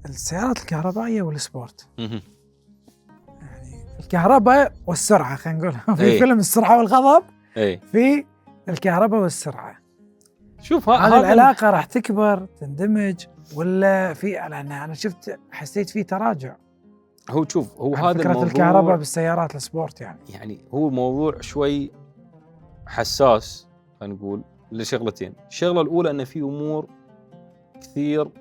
السيارات الكهربائية والسبورت، مهم. يعني الكهرباء والسرعة خلينا نقول في إيه. فيلم السرعة والغضب، اي في الكهرباء والسرعة. شوف هذه هذا العلاقة راح تكبر تندمج ولا في؟ لأن أنا حسيت فيه تراجع هو شوف هو عن هذا فكرة الموضوع الكهرباء بالسيارات السبورت يعني هو موضوع شوي حساس، خلينا نقول لشغلتين. الشغله الاولى ان في امور كثير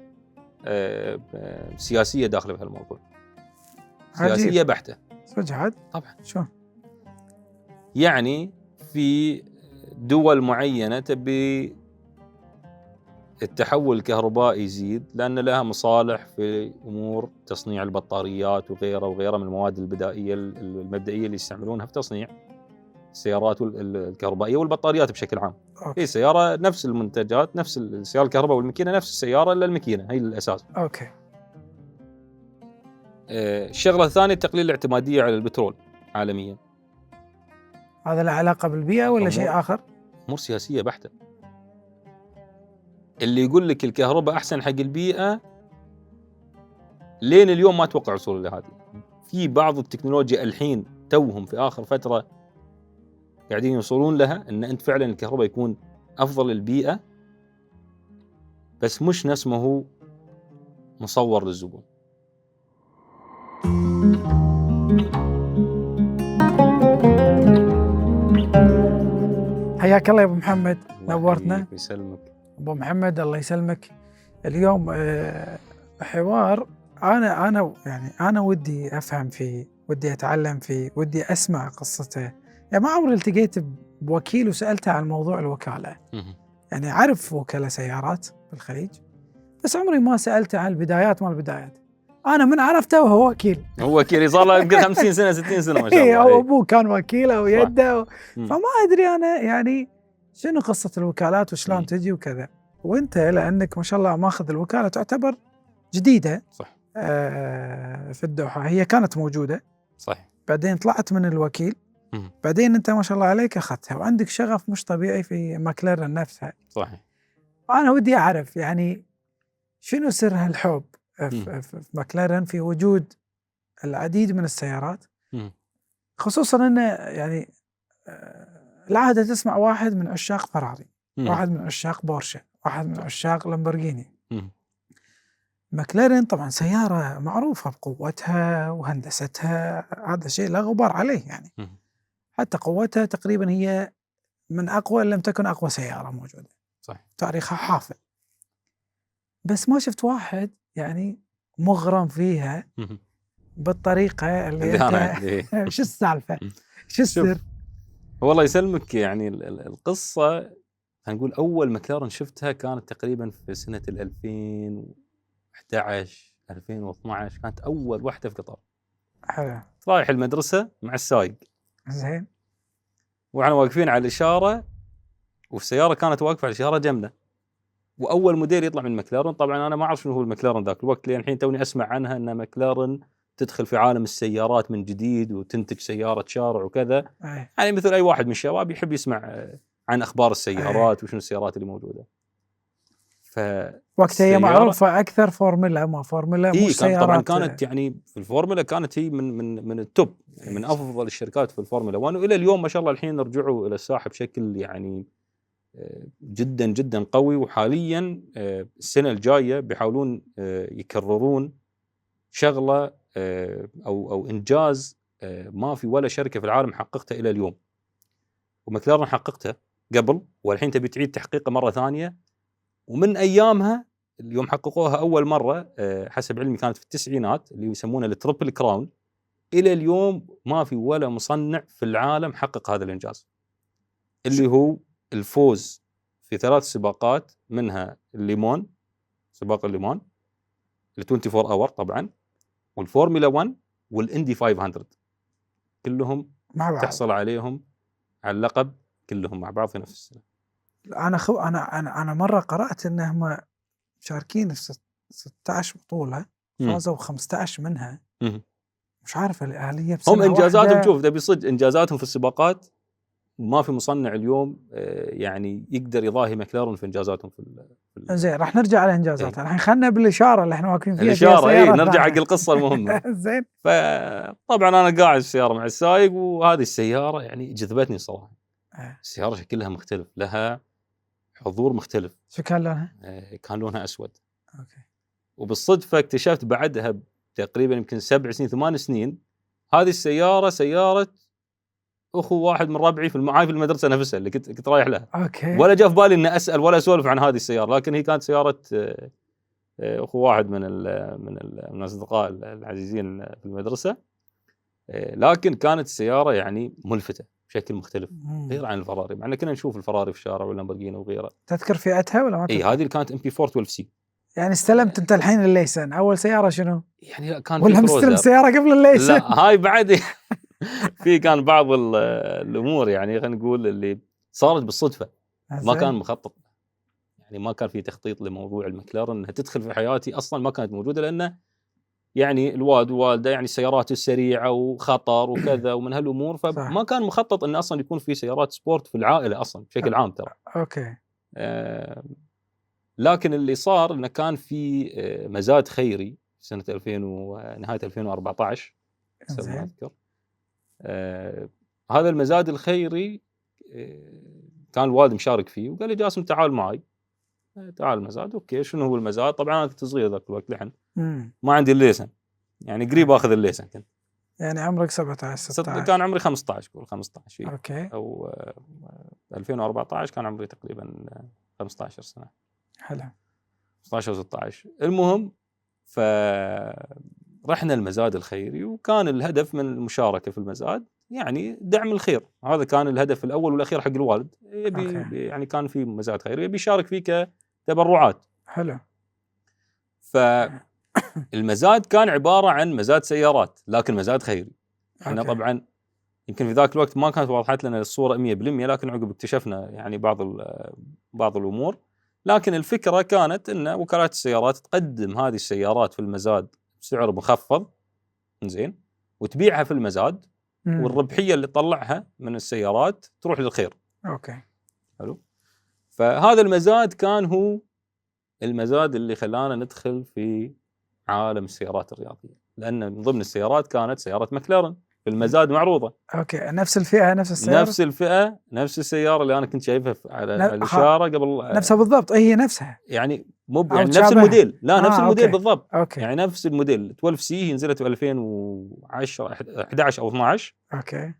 سياسيه داخله بهالموضوع، سياسيه عجيب. بحته صدق عاد؟ طبعا. شو؟ يعني في دول معينه تبي التحول الكهربائي يزيد لان لها مصالح في امور تصنيع البطاريات وغيره وغيره من المواد البدائيه المبدئيه اللي يستعملونها في تصنيع السيارات الكهربائيه والبطاريات بشكل عام. أوكي. هي سياره نفس المنتجات، نفس السياره الكهرباء والماكينه نفس السياره الا الماكينه هي الاساس. أوكي. الشغله الثانيه تقليل الاعتماديه على البترول عالميا. هذا له علاقة بالبيئة ولا أمور. شيء آخر؟ امور سياسيه بحته. اللي يقول لك الكهرباء احسن حق البيئه لين اليوم ما اتوقع وصول لهذه. في بعض التكنولوجيا الحين توهم في اخر فتره قاعدين يوصلون لها ان انت فعلا الكهرباء يكون افضل للبيئه، بس مش نفس ما هو مصور للزبون. حياك الله يا أبو محمد، نورتنا. يسلمك أبو محمد الله يسلمك. اليوم حوار أنا يعني أنا ودي أفهم فيه، ودي أتعلم فيه، ودي أسمع قصته. يعني ما عمري التقيت بوكيل وسألته عن موضوع الوكالة. يعني أعرف وكلاء سيارات بالخليج، بس عمري ما سألته عن البدايات. ما البدايات أنا من عرفته وهو وكيل. هو وكيل صار له يمكن 50 سنه 60 سنه ما شاء الله. أو أبوه كان وكيل أو يده مم. فما أدري أنا يعني شنو قصة الوكالات وشلون تجي وكذا. وأنت لأنك ما شاء الله ماخذ الوكالة تعتبر جديدة صح. في الدوحة، هي كانت موجودة صح. بعدين طلعت من الوكيل. بعدين أنت ما شاء الله عليك أخذتها وعندك شغف مش طبيعي في ماكلارن نفسها. صحيح. أنا ودي أعرف يعني شنو سر هالحب في ماكلارن في وجود العديد من السيارات، خصوصا أنه يعني العادة تسمع واحد من عشاق فراري، واحد من عشاق بورشه، واحد من عشاق لامبورغيني. ماكلارن طبعا سيارة معروفة بقوتها وهندستها، هذا شيء لا غبار عليه يعني. حتى قوتها تقريبا هي من أقوى إن لم تكن أقوى سيارة موجودة. صح. تاريخها حافل. بس ما شفت واحد يعني مغرم فيها بالطريقة اللي أنت شو السالفة؟ شو السر؟ والله يسلمك. يعني القصة هنقول أول ماكلارن شفتها كانت تقريبا في سنة 2011 2012، كانت أول واحدة في قطر. حلو. رايح المدرسة مع السايق. زين. وإحنا واقفين على الإشارة والسيارة كانت واقفة على الإشارة جنبنا، وأول موديل يطلع من ماكلارن. طبعا أنا ما أعرف شنو هو الماكلارن ذاك الوقت، لأن الحين توني أسمع عنها أن ماكلارن تدخل في عالم السيارات من جديد وتنتج سيارة شارع وكذا. يعني مثل أي واحد من الشباب يحب يسمع عن أخبار السيارات وشنو السيارات اللي موجودة. وقتها هي معروفة أكثر فورمولا، ما فورمولا مش سيارات. طبعا كانت يعني في الفورمولا كانت هي من التوب، يعني من أفضل الشركات في الفورمولا 1. وإلى اليوم ما شاء الله الحين رجعوا إلى الساحة بشكل يعني جدا جدا قوي. وحاليا السنة الجاية بيحاولون يكررون شغلة أو إنجاز ما في ولا شركة في العالم حققتها إلى اليوم، وماكلارن حققتها قبل والحين تبي تعيد تحقيقه مرة ثانية. ومن أيامها اليوم حققوها أول مرة حسب علمي كانت في التسعينات، اللي يسمونها التريبل كراون. إلى اليوم ما في ولا مصنع في العالم حقق هذا الإنجاز، اللي هو الفوز في 3 سباقات، منها الليمون، سباق الليمون ال 24 اور طبعا، والفورمولا 1 والاندي 500 كلهم مع بعض. تحصل عليهم على اللقب كلهم مع بعض في نفس السنة. أنا مرة قرأت أنهم مشاركين في 16 بطولة، فازوا 15 منها. مش عارف الآلية بسنة هم إنجازاتهم واحدة. شوف تبي صدق إنجازاتهم في السباقات ما في مصنع اليوم يعني يقدر يضاهي مكلارن في انجازاتهم زين راح نرجع على انجازاتها الحين. خلنا بالاشاره اللي احنا واقفين فيها الاشاره. سيارات نرجع حق ثانية. القصه المهمه. زين. فطبعا انا قاعد السياره مع السايق، وهذه السياره يعني جذبتني صراحه. السياره شكلها مختلف، لها حضور مختلف. شو كان لونها؟ كان لونها اسود. اوكي. وبالصدفه اكتشفت بعدها تقريبا يمكن 7 سنين 8 سنين هذه السياره سياره اخو واحد من ربعي معاي في المدرسه نفسها اللي كنت رايح لها. اوكي. ولا جاء في بالي اني اسال ولا اسولف عن هذه السياره، لكن هي كانت سياره اخو واحد من الاصدقاء العزيزين في المدرسه. لكن كانت السياره يعني ملفته بشكل مختلف غير عن الفراري، مع ان كنا نشوف الفراري في الشارع واللامبورجيني وغيره. تذكر فئتها ولا ما تذكر؟ اي هذه اللي كانت MP4 12C. يعني استلمت انت الحين الليسن. اول سياره شنو؟ يعني كان ولا مستلم سياره قبل الليسن؟ لا هاي بعد. في كان بعض الامور يعني خلينا نقول اللي صارت بالصدفه، ما كان مخطط. يعني ما كان في تخطيط لموضوع المكلارن انها تدخل في حياتي، اصلا ما كانت موجوده، لانه يعني الوالد والوالده يعني السيارات السريعه وخطر وكذا ومن هالامور، فما كان مخطط انه اصلا يكون في سيارات سبورت في العائله اصلا بشكل عام ترى. اوكي. لكن اللي صار انه كان في مزاد خيري سنه 2000 ونهايه 2014 حسب ما اذكر. هذا المزاد الخيري كان الوالد مشارك فيه، وقال لي جاسم تعال معي. تعال المزاد. اوكي شنو هو المزاد؟ طبعا انا كنت صغير ذاك الوقت لحن ما عندي الليسن، يعني قريب اخذ الليسن كنت. يعني عمرك 17 16؟ كان عمري 15 قول 15 اوكي. او 2014 كان عمري تقريبا 15 سنه. حلو. 15 و 16. المهم فرحنا المزاد الخيري، وكان الهدف من المشاركه في المزاد يعني دعم الخير. هذا كان الهدف الاول والاخير حق الوالد. يبي يعني كان في مزاد خيري يبي يشارك فيه كتبرعات. حلو. فالمزاد كان عباره عن مزاد سيارات لكن مزاد خيري. احنا طبعا يمكن في ذاك الوقت ما كانت وضحت لنا الصوره 100%، لكن عقب اكتشفنا يعني بعض الامور. لكن الفكره كانت ان وكالات السيارات تقدم هذه السيارات في المزاد بسعر مخفض زين، وتبيعها في المزاد، والربحيه اللي تطلعها من السيارات تروح للخير. اوكي. حلو. فهذا المزاد كان هو المزاد اللي خلانا ندخل في عالم السيارات الرياضيه، لان من ضمن السيارات كانت سياره مكلارن في المزاد معروضه. اوكي. نفس الفئه نفس السياره؟ نفس الفئه نفس السياره اللي انا كنت شايفها على الاشاره قبل. نفسها بالضبط. هي نفسها يعني مو يعني نفس الموديل. لا نفس الموديل أوكي. بالضبط. أوكي. يعني نفس الموديل 12C هي نزلت في 2010 11 او 12. اوكي.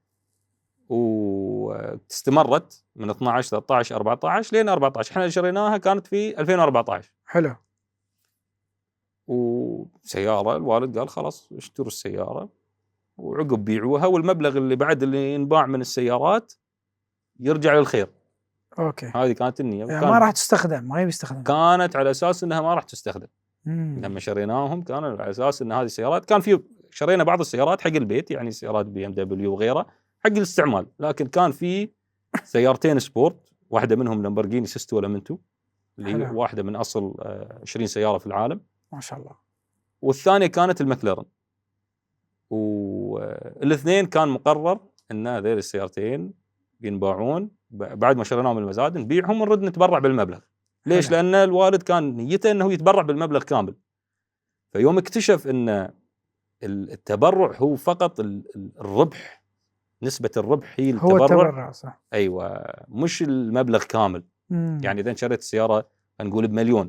واستمرت من 12 13 14 لين 14. احنا شريناها كانت في 2014. حلو. وسياره الوالد قال خلاص اشتروا السياره، وعقب بيعوها، والمبلغ اللي بعد اللي ينباع من السيارات يرجع للخير. اوكي. هذه كانت النية. يعني ما راح تستخدم، ما يستخدم. كانت على اساس انها ما راح تستخدم. لما شريناهم كان على اساس ان هذه السيارات كان في شرينا بعض السيارات حق البيت، يعني سيارات BMW وغيرها حق الاستعمال، لكن كان في سيارتين سبورت، واحده منهم لامبورجيني سيستو لامنتو اللي هي واحده من اصل 20 سياره في العالم ما شاء الله، والثانيه كانت المكلارن. والاثنين كان مقرر ان هذول السيارتين بينباعون بعد ما شريناهم من المزاد، نبيعهم ونرد نتبرع بالمبلغ. ليش؟ لان الوالد كان نيته انه يتبرع بالمبلغ كامل. فيوم اكتشف ان التبرع هو فقط الربح، نسبة الربح هي التبرع صح. ايوه، مش المبلغ كامل. يعني اذا شريت السيارة خلينا نقول ب1,000,000،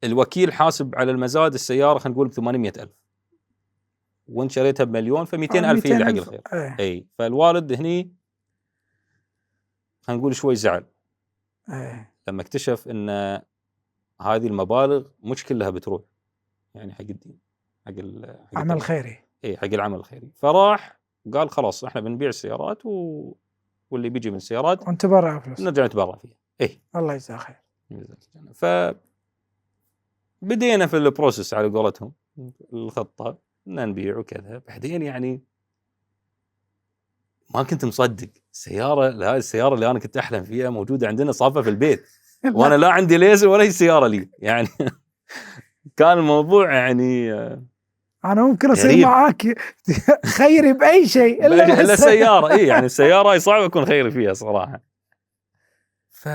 الوكيل حاسب على المزاد السيارة خلينا نقول ب800,000، وانت شريتها ب1,000,000، ف200,000 هي اللي حق الخير. اي فالوالد هني خلينا نقول شوي زعل لما اكتشف ان هذه المبالغ مش كلها بتروح يعني حق الدين، حق عمل خيري. اي حق العمل الخيري. فراح قال خلاص احنا بنبيع السيارات واللي بيجي من السيارات ونتبرع فلوس، نرجع نتبرع فيها. اي الله يجزاه خير. فبدينا في البروسيس على قولتهم، الخطة ان نبيع وكذا. بعدين يعني ما كنت مصدق السيارة، هذه السيارة اللي انا كنت احلم فيها موجودة عندنا صافة في البيت وانا لا عندي ليسن ولا هي سيارة لي يعني. كان الموضوع يعني انا ممكن اصير غريب. معاك خيري باي شيء الا الا بس السياره، اي يعني السياره هي صعب اكون خيري فيها صراحه. ف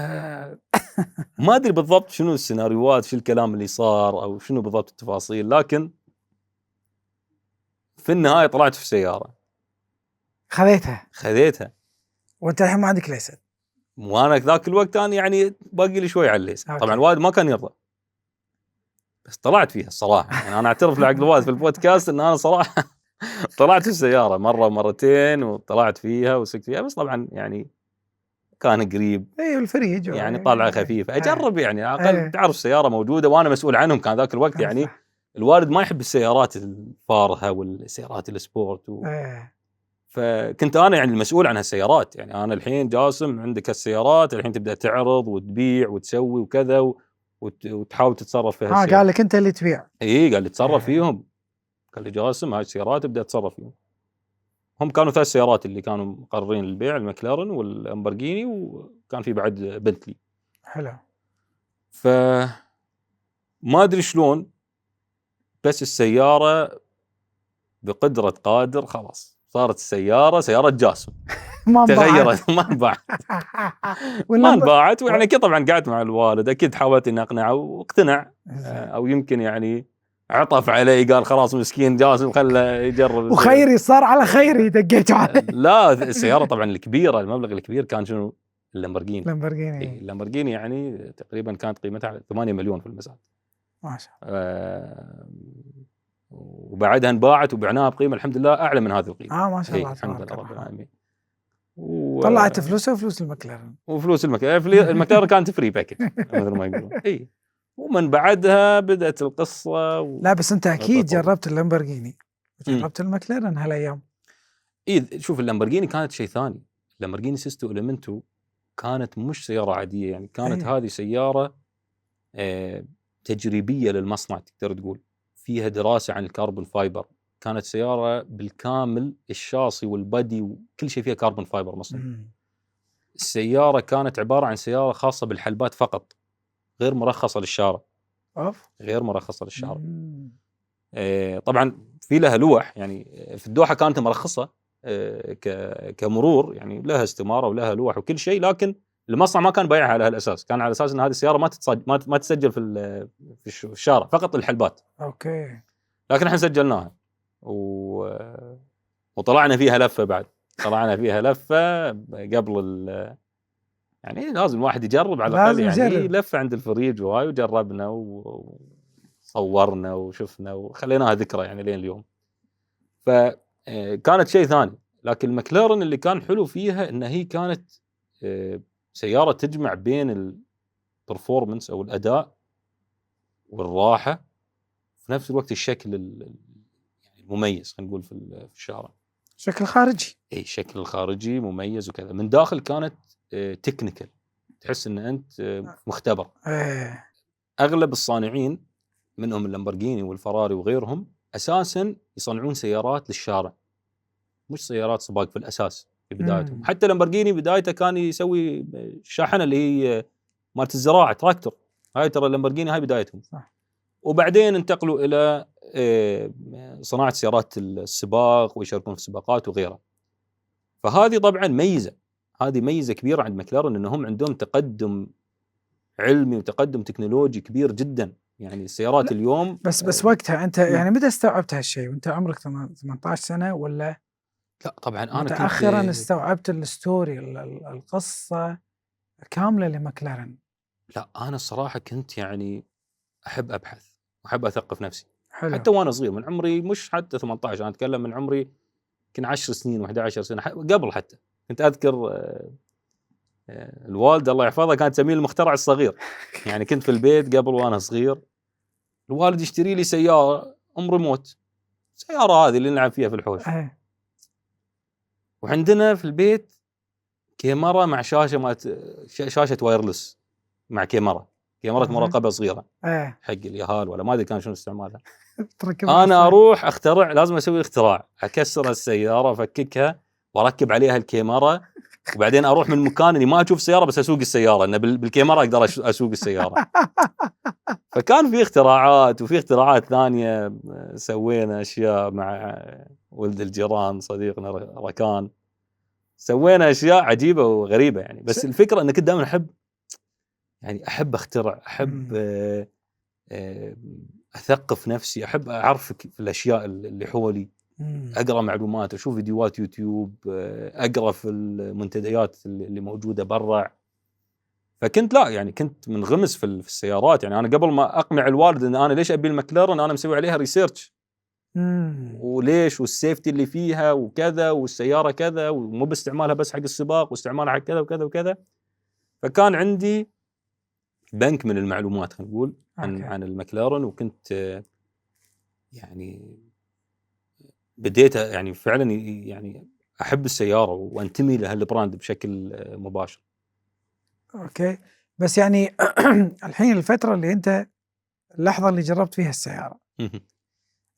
ما ادري بالضبط شنو السيناريوهات، شو الكلام اللي صار، او شنو بالضبط التفاصيل، لكن في النهايه طلعت في سياره خذيتها. وانت الحين ما عندك ليسن. وانا ذاك الوقت انا يعني باقي لي شوي على الليسن. طبعا الوالد ما كان يرضى، بس طلعت فيها الصراحه. يعني انا اعترف لعقل الوالد في البودكاست ان انا صراحه طلعت في السياره مره ومرتين وطلعت فيها وسكت فيها، بس طبعا يعني كان قريب، اي الفريج يعني طالعه خفيفه اجرب، يعني على الاقل إيه. تعرف السياره موجوده وانا مسؤول عنهم. كان ذاك الوقت يعني صح. الوالد ما يحب السيارات الفارهه والسيارات السبورت إيه. فكنت انا يعني المسؤول عن هالسيارات. يعني انا الحين جاسم عندك السيارات، الحين تبدا تعرض وتبيع وتسوي وكذا وتحاول تتصرف في هالسيارات. قال لك انت اللي تبيع. اي قال لي تصرف فيهم، قال لي جاسم هاي السيارات ابدا اتصرف فيهم. هم كانوا 3 سيارات اللي كانوا مقررين للبيع، المكلارن واللامبورجيني وكان في بعد بنتلي. حلو. ما ادري شلون، بس السياره بقدره قادر خلاص صارت السياره سياره جاسم. ما تغيرت ما انباعت ما انباعت. ويعني اكيد طبعا قعدت مع الوالد، اكيد حاولت اني اقنعه واقتنع، او يمكن يعني عطف علي قال خلاص مسكين جاسم خله يجرب. وخيري صار على خيري دقيتوا عليه. لا السياره طبعا الكبيره، المبلغ الكبير كان شنو؟ اللامبورجيني. اللامبورجيني يعني تقريبا كانت قيمتها 8 مليون في المزاد. ما شاء الله. وبعدها انباعت وبعناها بقيمه الحمد لله اعلى من هذه القيمه. ما شاء الله الحمد لله رب العالمين. طلعت فلوسه وفلوس المكلارن. وفلوس المكلارن كانت فري باكج مثل ما يقولون. اي ومن بعدها بدات القصه لا بس انت اكيد جربت اللامبورجيني، جربت المكلارن هالايام. اي شوف اللامبورجيني كانت شيء ثاني. اللامبورجيني سيستو إليمنتو كانت مش سياره عاديه، يعني كانت هذه سياره تجريبيه للمصنع، تقدر تقول فيها دراسه عن الكربون فايبر. كانت سياره بالكامل الشاصي والبدي وكل شيء فيها كربون فايبر مصنوع. السياره كانت عباره عن سياره خاصه بالحلبات فقط، غير مرخصه للشارع. غير مرخصه للشارع. طبعا في لها لوح، يعني في الدوحه كانت مرخصه كمرور، يعني لها استماره ولها لوح وكل شيء، لكن المصنع ما كان بايعها على هالاساس. كان على اساس ان هذه السياره ما تسجل في الشارع، فقط الحلبات. اوكي. لكن احنا سجلناها وطلعنا فيها لفه. بعد طلعنا فيها لفه قبل يعني لازم الواحد يجرب على الاقل، يعني لفه عند الفريج وهاي، وجربنا وصورنا وشفنا وخليناها ذكرى يعني لين اليوم. فكانت شيء ثاني. لكن المكلارن اللي كان حلو فيها ان هي كانت سياره تجمع بين البرفورمانس او الاداء والراحه في نفس الوقت، الشكل المميز خلينا نقول في الشارع. شكل خارجي. اي شكل الخارجي مميز وكذا. من داخل كانت تكنيكال، تحس ان انت مختبر. اغلب الصانعين منهم اللامبورجيني والفراري وغيرهم اساسا يصنعون سيارات للشارع، مش سيارات سباق في الاساس في بدايتهم. حتى اللامبورجيني بدايته كان يسوي شاحنه اللي هي مالت الزراعه، تراكتور. هاي ترى اللامبورجيني هاي بدايتهم. صح. وبعدين انتقلوا الى صناعه سيارات السباق ويشاركون في السباقات وغيرها. فهذه طبعا ميزه، هذه ميزه كبيره عند مكلارن، انهم عندهم تقدم علمي وتقدم تكنولوجي كبير جدا. يعني السيارات اليوم بس وقتها انت يعني متى استوعبت هالشيء؟ وانت عمرك 18 سنه ولا لا؟ طبعا انا متاخرا استوعبت الستوري القصه كامله لمكلارن. لا انا الصراحه كنت يعني احب ابحث واحب اثقف نفسي. حلو. حتى وانا صغير، من عمري مش حتى 18، انا اتكلم من عمري يمكن 10 سنين و11 سنه قبل حتى. كنت اذكر الوالده الله يحفظها كانت تسميه المخترع الصغير. يعني كنت في البيت قبل وانا صغير، الوالد يشتري لي سياره ريموت، السياره هذه اللي نلعب فيها في الحوش. وعندنا في البيت كاميرا مع شاشه وايرلس مع كاميرا مراقبه صغيره حق اليهال، ولا ما ادري كان شنو استعمالها. انا اروح اخترع، لازم اسوي اختراع، اكسر السياره افككها واركب عليها الكاميرا وبعدين اروح من مكان اني ما اشوف السياره بس اسوق السياره، انه بالكاميرا اقدر اسوق السياره. فكان في اختراعات وفي اختراعات ثانيه، سوينا اشياء مع ولد الجيران صديقنا ركان، سوينا اشياء عجيبه وغريبه يعني. بس الفكره انك دائما احب اخترع، احب اثقف نفسي، احب اعرف في الاشياء اللي حولي، اقرا معلومات، اشوف فيديوهات يوتيوب، اقرا في المنتديات اللي موجوده برا. فكنت لا يعني كنت منغمس في السيارات. يعني انا قبل ما اقنع الوالد ان انا ليش ابي المكلارن انا مسوي عليها ريسيرش، وليش والسيفتي اللي فيها وكذا، والسياره كذا، ومو باستعمالها بس حق السباق، واستعمالها حق كذا وكذا وكذا. فكان عندي بنك من المعلومات خلينا نقول عن المكلارن. وكنت يعني بديت يعني فعلا يعني احب السياره وانتمي لهالبراند بشكل مباشر. اوكي، بس يعني الحين الفتره اللي انت اللحظه اللي جربت فيها السياره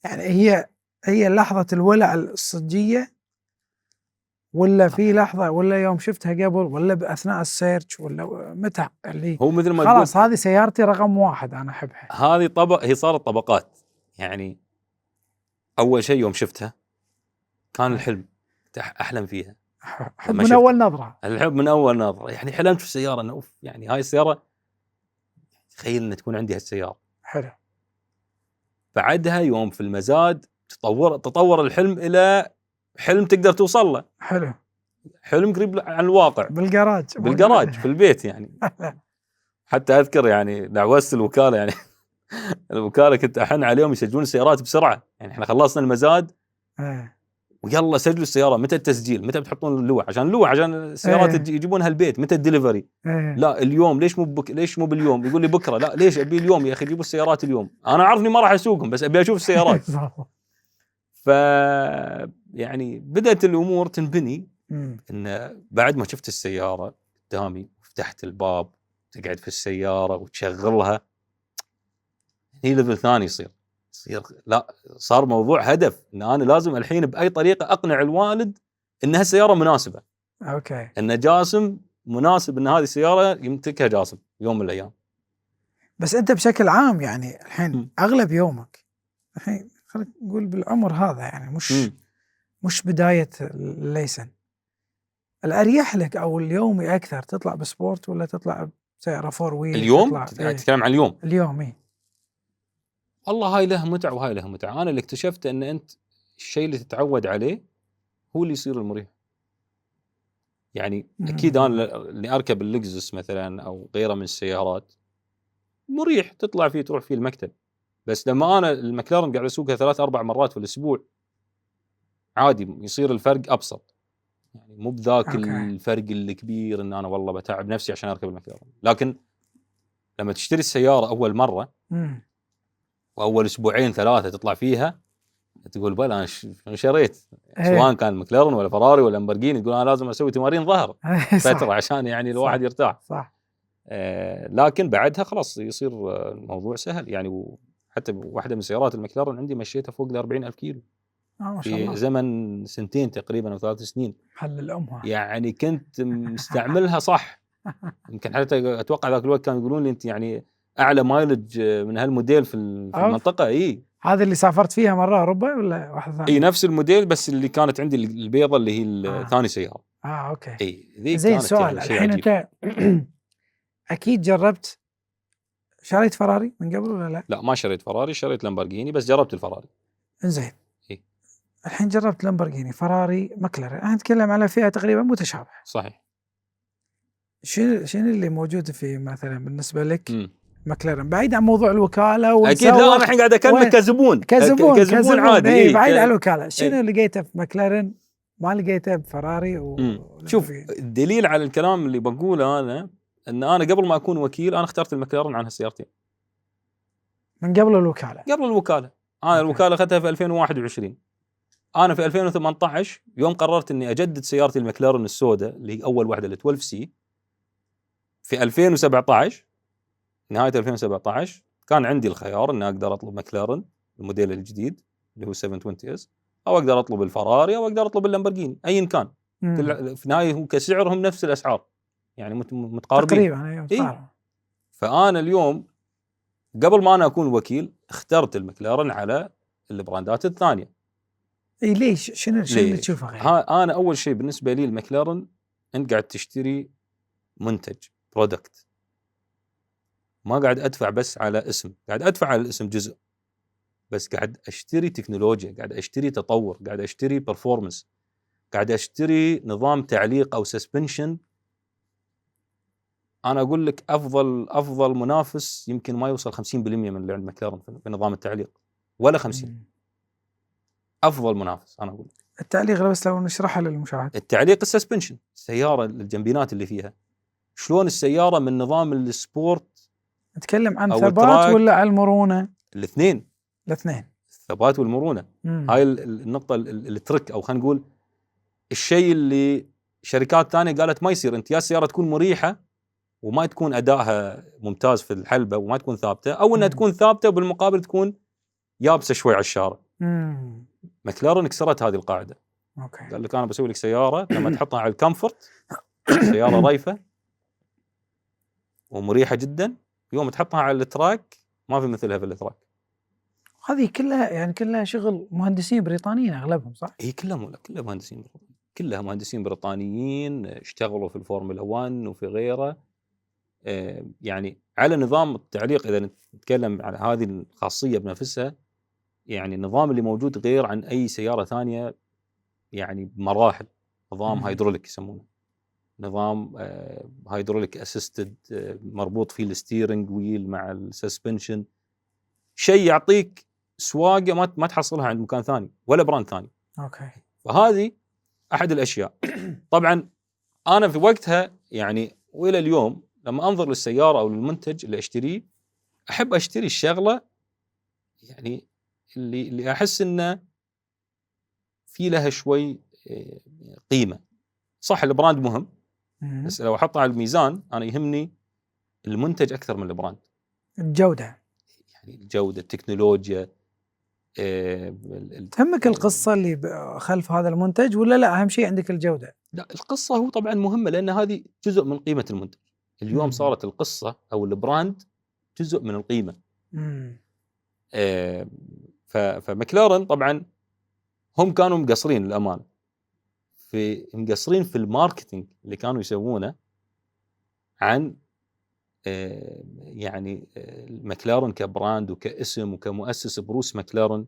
يعني هي لحظه الولع الصجيه، ولا في لحظه، ولا يوم شفتها قبل، ولا باثناء السيرش، ولا متى اللي هو مثل ما خلاص هذه سيارتي رقم واحد انا احبها؟ هذه هي صارت طبقات. يعني اول شيء يوم شفتها كان الحلم، احلم فيها. حب من اول نظره، الحب من اول نظره. يعني حلمت في السياره انه اوف، يعني هاي السياره تخيل ان تكون عندي هالسياره. حلو. بعدها يوم في المزاد تطور الحلم الى حلم تقدر توصل له. حلو. حلم قريب عن الواقع، بالجراج في البيت يعني. حتى اذكر يعني دعوست الوكاله يعني الوكاله كنت احن عليهم يسجلون السيارات بسرعه. يعني احنا خلصنا المزاد ويلا سجلوا السياره، متى التسجيل، متى بتحطون اللوح، عشان السيارات يجيبونها البيت، متى الدليفري. لا اليوم، ليش مو باليوم؟ يقول لي بكره. لا ليش ابي اليوم يا اخي، جيبوا السيارات اليوم. انا عارف اني ما راح اسوقهم بس ابي اشوف السيارات. ف يعني بدات الامور تنبني ان بعد ما شفت السياره قدامي وفتحت الباب تقعد في السياره وتشغلها، هي ليفل ثاني يصير لا صار موضوع هدف ان انا لازم الحين باي طريقه اقنع الوالد ان هالسياره مناسبه. اوكي، ان جاسم مناسب ان هذه السياره يمتلكها جاسم يوم من الايام. بس انت بشكل عام يعني الحين اغلب يومك الحين خلينا نقول بالعمر هذا يعني مش بدايه الليسن، الاريح لك او اليومي اكثر تطلع بسبورت ولا تطلع بسياره فور ويل؟ اليوم تتكلم عن اليوم ايه والله هاي له متعه وهاي له متعه. انا اللي اكتشفت ان انت الشيء اللي تتعود عليه هو اللي يصير المريح. يعني اكيد انا اللي اركب اللكزس مثلا او غيره من السيارات مريح، تطلع فيه تروح فيه المكتب. بس لما انا المكلارن قاعد اسوقها 3-4 مرات في الاسبوع عادي يصير الفرق ابسط. يعني مو بذاك الفرق الكبير ان انا والله بتعب نفسي عشان اركب المكلارن. لكن لما تشتري السياره اول مره واول 2-3 تطلع فيها تقول بل انا شريت سواء كان مكلارن ولا فراري ولا لامبورجيني، تقول انا لازم اسوي تمارين ظهر فتره عشان يعني الواحد يرتاح. صح. لكن بعدها خلاص يصير الموضوع سهل. يعني وحتى واحده من سيارات المكلارن عندي مشيتها فوق ال 40,000 كيلو ما شاء الله في زمن 2 تقريبا او 3 سنين. حل الامها يعني كنت مستعملها صح. يمكن حتى اتوقع ذاك الوقت كانوا يقولون لي انت يعني اعلى مايلج من هالموديل في المنطقه. هذه اللي سافرت فيها مره اوروبا ولا واحده ثانيه؟ نفس الموديل بس اللي كانت عندي البيضه اللي هي ثاني سياره. اوكي. ذي زين كانت سؤال يعني الحين انت اكيد جربت شريت فراري من قبل ولا لا؟ لا ما شريت فراري، شريت لامبورجيني بس جربت الفراري. زين الحين جربت لامبورجيني، فراري، مكلارن، احنا نتكلم على فئه تقريبا متشابهه. صحيح. شنو اللي موجود في مثلا بالنسبه لك مكلارن بعيد عن موضوع الوكاله؟ اكيد لا انا الحين قاعد اكلمك كزبون عادي. بعيد عن الوكاله شنو لقيته في مكلارن ما لقيته بفراري؟ شوف الدليل على الكلام اللي بقوله انا ان انا قبل ما اكون وكيل انا اخترت المكلارن عن هالسيارتين من قبل الوكاله. انا الوكاله اخذتها في 2021. انا في 2018 يوم قررت اني اجدد سيارتي المكلارن السوداء اللي هي اول واحده ال 12 سي. في 2017 نهايه 2017 كان عندي الخيار ان اقدر اطلب مكلارن الموديل الجديد اللي هو 720 اس، او اقدر اطلب الفراري، او اقدر اطلب اللامبورجيني ايا كان. في النهايه هو كسعرهم نفس الاسعار، يعني متقاربين تقريبا. ايوه إيه؟ فانا اليوم قبل ما انا اكون وكيل اخترت المكلارن على البراندات الثانيه. اي ليش؟ شنو اللي ليش؟ تشوفه غير؟ انا اول شيء بالنسبه لي المكلارن، انت قاعد تشتري منتج برودكت، ما قاعد ادفع بس على اسم، قاعد ادفع على الاسم جزء، بس قاعد اشتري تكنولوجيا، قاعد اشتري تطور، قاعد اشتري برفورمانس، قاعد اشتري نظام تعليق او سسبنشن. انا اقول لك افضل منافس يمكن ما يوصل 50% من اللي عند مكلارن في نظام التعليق، ولا 50. افضل منافس انا اقول. التعليق بس لو نشرحها للمشاهد. التعليق السسبنشن، السياره الجنبينات اللي فيها، شلون السياره من نظام السبورت نتكلم عن أو ثبات التراك، ولا على المرونة؟ الاثنين، الثبات والمرونه. هاي النقطه الترك، او خلينا نقول الشيء اللي شركات ثانيه قالت ما يصير، انت يا السياره تكون مريحه وما تكون ادائها ممتاز في الحلبه وما تكون ثابته، او انها تكون ثابته وبالمقابل تكون يابسه شوي على الشارع. مكلارن كسرت هذه القاعده. اوكي. قال لك انا بسوي لك سياره لما تحطها على الكمفورت سياره ريفه ومريحه جدا، يوم تحطها على التراك ما في مثلها في التراك. هذه كلها شغل مهندسين بريطانيين اغلبهم، صح؟ هي كلها مهندسين، كلها مهندسين بريطانيين اشتغلوا في الفورمولا 1 وفي غيره. يعني على نظام التعليق، اذا نتكلم على هذه الخاصيه بنفسها، يعني النظام اللي موجود غير عن اي سياره ثانيه يعني بمراحل. نظام هيدروليك يسمونه، نظام هيدروليك اسيستد، مربوط فيه الستيرنج ويل مع السسبنشن، شيء يعطيك سواقه ما تحصلها عند مكان ثاني ولا براند ثاني. اوكي. فهذه احد الاشياء. طبعا انا في وقتها يعني والى اليوم لما انظر للسياره او للمنتج اللي اشتريه، احب اشتري الشغله يعني اللي احس انه في لها شوي قيمه. صح البراند مهم، بس لو احطه على الميزان انا يهمني المنتج اكثر من البراند. الجوده، يعني الجوده، التكنولوجيا. تهمك القصه اللي خلف هذا المنتج ولا لا؟ اهم شيء عندك الجوده. لا، القصه هو طبعا مهمه لان هذه جزء من قيمه المنتج. اليوم صارت القصه او البراند جزء من القيمه. فمكلارن طبعا هم كانوا مقصرين للامانه، مقصرين في الماركتينج اللي كانوا يسوونه عن يعني مكلارن كبراند وكاسم وكمؤسس. بروس مكلارن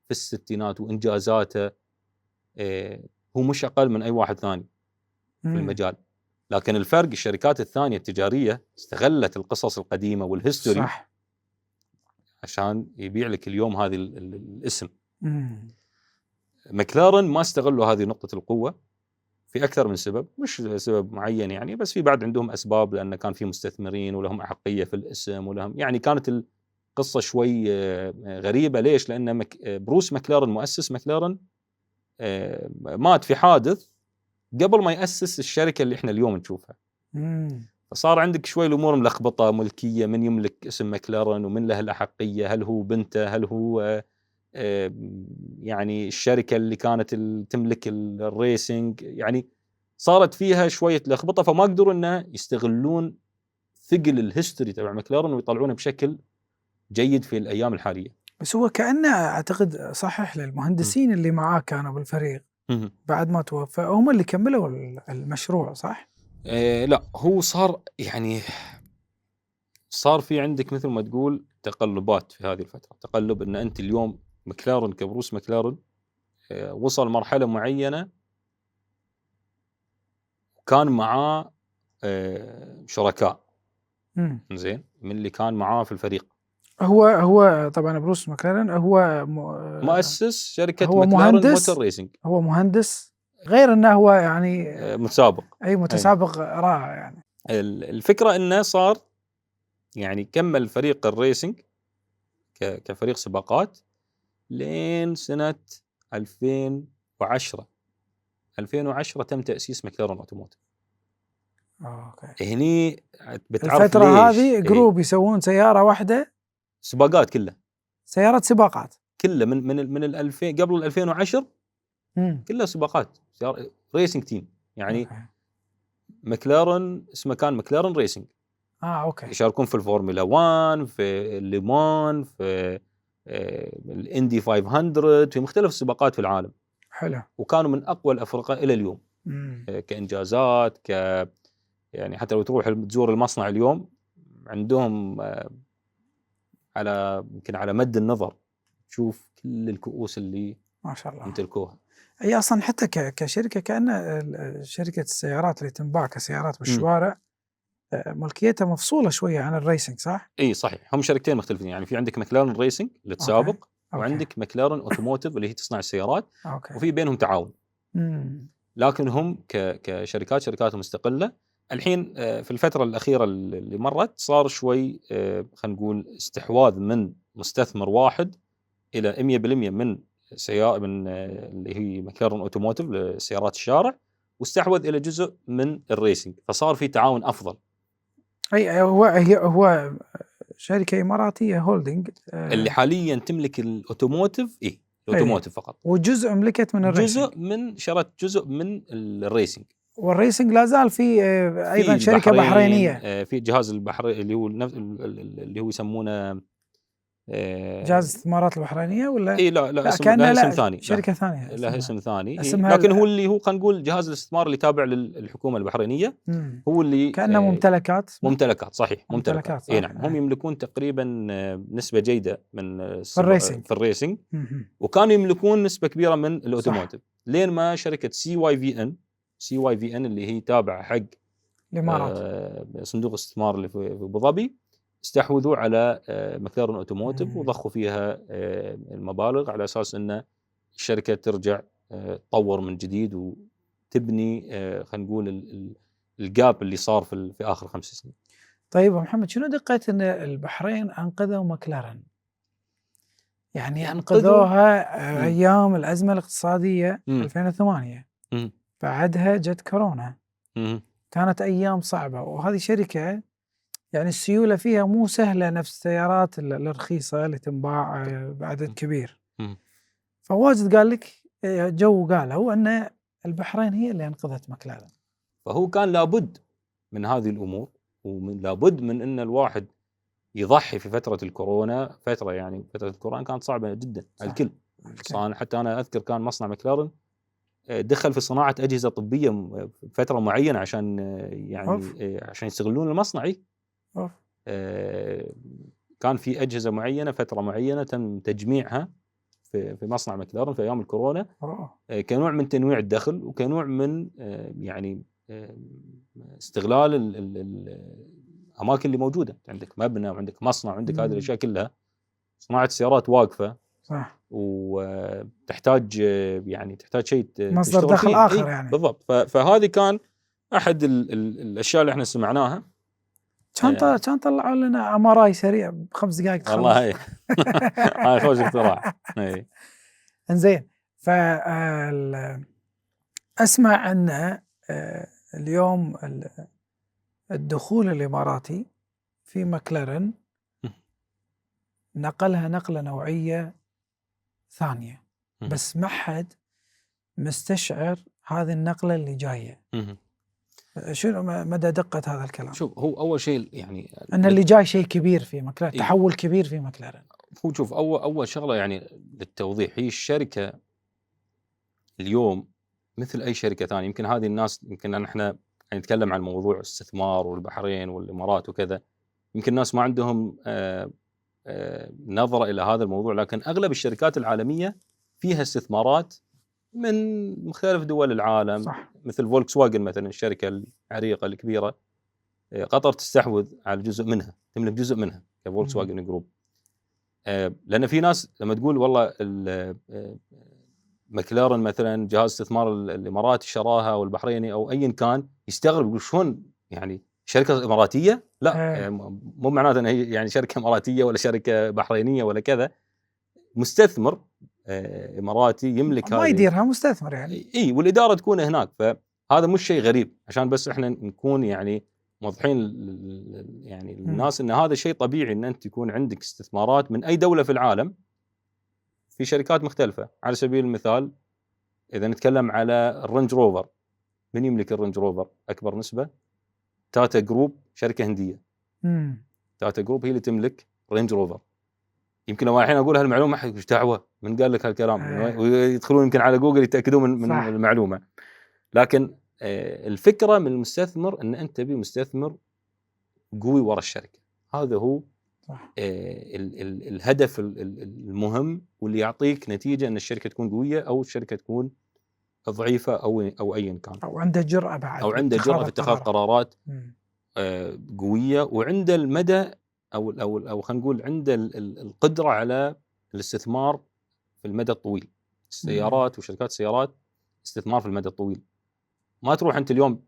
في الستينات وانجازاته هو مش اقل من اي واحد ثاني في المجال، لكن الفرق الشركات الثانيه التجاريه استغلت القصص القديمه والهيستوري صح عشان يبيع لك اليوم هذه الاسم. مكلارن ما استغلوا هذه نقطه القوه في اكثر من سبب، مش سبب معين يعني، بس في بعد عندهم اسباب، لان كان في مستثمرين ولهم احقيه في الاسم ولهم يعني كانت القصه شوي غريبه. ليش؟ لان بروس مكلارن مؤسس مكلارن مات في حادث قبل ما يأسس الشركة اللي احنا اليوم نشوفها. فصار عندك شوي الأمور ملخبطة، ملكية، من يملك اسم مكلارن ومن له الأحقية، هل هو بنته، هل هو يعني الشركة اللي كانت تملك الريسنج، يعني صارت فيها شوية لخبطة، فما قدروا انه يستغلون ثقل الهيستوري تبع مكلارن ويطلعونه بشكل جيد في الأيام الحالية. بس هو كأنه أعتقد صحح للمهندسين اللي معاه كانوا بالفريق بعد ما توفى هم اللي كملوا المشروع، صح؟ لا، هو صار يعني صار في عندك مثل ما تقول تقلبات في هذه الفترة. تقلب ان انت اليوم مكلارن كبروس مكلارن وصل مرحلة معينة وكان معاه شركاء زين من اللي كان معاه في الفريق. هو طبعا بروس مكلارن هو مؤسس شركة هو مكلارن موتور ريسنج، هو مهندس، غير انه هو يعني متسابق، اي متسابق رائع. يعني الفكرة انه صار يعني كمل فريق الريسنج كفريق سباقات لين سنة 2010 تم تأسيس مكلارن اوتوموتيف. اوكي. هني بتعرف الفترة ليش هذه جروب يسوون سيارة واحدة، سباقات كلها، سيارات سباقات كلها من ال 2000 قبل ال 2010 كلها سباقات ريسنج تيم يعني. أوكي. مكلارن اسمه كان مكلارن ريسنج، اوكي. يشاركون في الفورمولا 1، في الليمان، في الاندي 500، في مختلف السباقات في العالم. حلو. وكانوا من اقوى الافرقه الى اليوم كانجازات، يعني حتى لو تروح تزور المصنع اليوم عندهم يمكن على مد النظر تشوف كل الكؤوس اللي ما شاء الله يمتلكوها. هي اصلا حتى كشركه كأن شركه السيارات اللي تنباع كسيارات بالشوارع ملكيتها مفصوله شويه عن الريسنج، صح؟ اي صحيح، هم شركتين مختلفين يعني. في عندك مكلارن ريسنج اللي تسابق، وعندك مكلارن اوتوموتيف اللي هي تصنع السيارات. وفي بينهم تعاون. لكن هم شركات مستقله. الحين في الفتره الاخيره اللي مرت صار شوي خلينا نقول استحواذ من مستثمر واحد الى 100% من اللي هي مكلارن اوتوموتيف لسيارات الشارع، واستحوذ الى جزء من الريسنج، فصار في تعاون افضل. اي هو شركه اماراتيه هولدنج اللي حاليا تملك الاوتوموتيف، الاوتوموتيف فقط، وجزء ملكت من الريسنج، شرت جزء من الريسنج. والريسنج لا زال في ايضا شركه بحرينيه، في جهاز البحرين اللي هو يسمونه جهاز الاستثمارات البحرينيه ولا لا اسم له اسم ثاني، شركه ثانيه له اسم ثاني، لكن هو اللي هو خلينا نقول جهاز الاستثمار اللي تابع للحكومه البحرينيه. هو اللي كانه ممتلكات صحيح، ممتلكات. نعم، هم يملكون تقريبا نسبه جيده من في الريسنج وكانوا يملكون نسبه كبيره من الاوتوموتيف، لين ما شركه سي واي في ان اللي هي تابعه حق الامارات، صندوق الاستثمار اللي في ابو ظبي، استحوذوا على مكلارن اوتوموتيف وضخوا فيها المبالغ على اساس ان الشركه ترجع تطور من جديد وتبني خلينا نقول الجاب اللي صار في اخر 5 سنين. طيب محمد، شنو دقة ان البحرين انقذوا مكلارن؟ يعني انقذوها ايام الازمه الاقتصاديه 2008. بعدها جت كورونا. كانت ايام صعبه، وهذه شركه يعني السيوله فيها مو سهله نفس السيارات الرخيصه اللي تنباع بعدد كبير. فواجد قال لك قالوا ان البحرين هي اللي انقذت مكلارن. فهو كان لابد من هذه الامور، ولابد من ان الواحد يضحي في فتره الكورونا. فتره الكورونا كانت صعبه جدا على الكل. حتى انا اذكر كان مصنع مكلارن دخل في صناعه اجهزه طبيه فتره معينه عشان عشان يستغلون المصنع. كان في اجهزه معينه فتره معينه تم تجميعها في مصنع مكلارن في ايام الكورونا كنوع من تنويع الدخل، وكنوع من يعني استغلال الاماكن اللي موجوده. عندك مبنى وعندك مصنع وعندك هذه الاشياء كلها. صناعه السيارات واقفه، صح، وتحتاج تحتاج شيء مصدر دخل اخر يعني. بالضبط. فهذه كان احد الاشياء اللي احنا سمعناها. كان طلعوا لنا امراي سريع ب5 دقائق تخلص. والله هاي خوش اختراع. انزين، اسمع ان اليوم الدخول الاماراتي في مكلارن نقلها نقله نوعيه ثانيه، بس ما حد مستشعر هذه النقله اللي جايه. شنو مدى دقة هذا الكلام؟ شوف، هو أول شيء يعني أن اللي جاي شيء كبير في مكلارن، تحول كبير في مكلارن. هو شوف، أول شغلة يعني للتوضيح، هي الشركة اليوم مثل أي شركة ثانية. يمكن هذه الناس، يمكن احنا نتكلم عن موضوع الاستثمار والبحرين والإمارات وكذا، يمكن الناس ما عندهم نظرة إلى هذا الموضوع، لكن أغلب الشركات العالمية فيها استثمارات من مختلف دول العالم. صح. مثل فولكس واجن مثلا، الشركة العريقة الكبيرة، قطر تستحوذ على جزء منها، تملك جزء منها كفولكس واجن جروب. لأن في ناس لما تقول والله مكلارن مثلا جهاز استثمار الإماراتي شراها والبحريني أو أيا كان، يستغرب يقول شلون يعني شركة إماراتية؟ لا، مو معناته أنها يعني شركة إماراتية ولا شركة بحرينية ولا كذا. مستثمر إماراتي يملك ما يديرها مستثمر يعني. والإدارة تكون هناك. فهذا مش شيء غريب، عشان بس احنا نكون يعني موضحين يعني الناس ان هذا شيء طبيعي، ان انت يكون عندك استثمارات من اي دولة في العالم في شركات مختلفة. على سبيل المثال اذا نتكلم على الرنج روفر، من يملك الرنج روفر اكبر نسبه؟ تاتا جروب، شركه هنديه. تاتا جروب هي اللي تملك رينج روفر. يمكن لو الحين اقول هالمعلومه ما حد ايش دعوه من قال لك هالكلام، ويدخلون يمكن على جوجل يتاكدون من المعلومه. لكن الفكره من المستثمر ان انت تبي مستثمر قوي ورا الشركه، هذا هو صح. الهدف المهم واللي يعطيك نتيجه ان الشركه تكون قويه او الشركه تكون ضعيفه او ايا كان، او عنده جرأه بعد، او عنده جرأه في اتخاذ قرارات قويه، وعنده المدى او خلينا نقول عنده القدره على الاستثمار في المدى الطويل. السيارات وشركات السيارات استثمار في المدى الطويل. ما تروح انت اليوم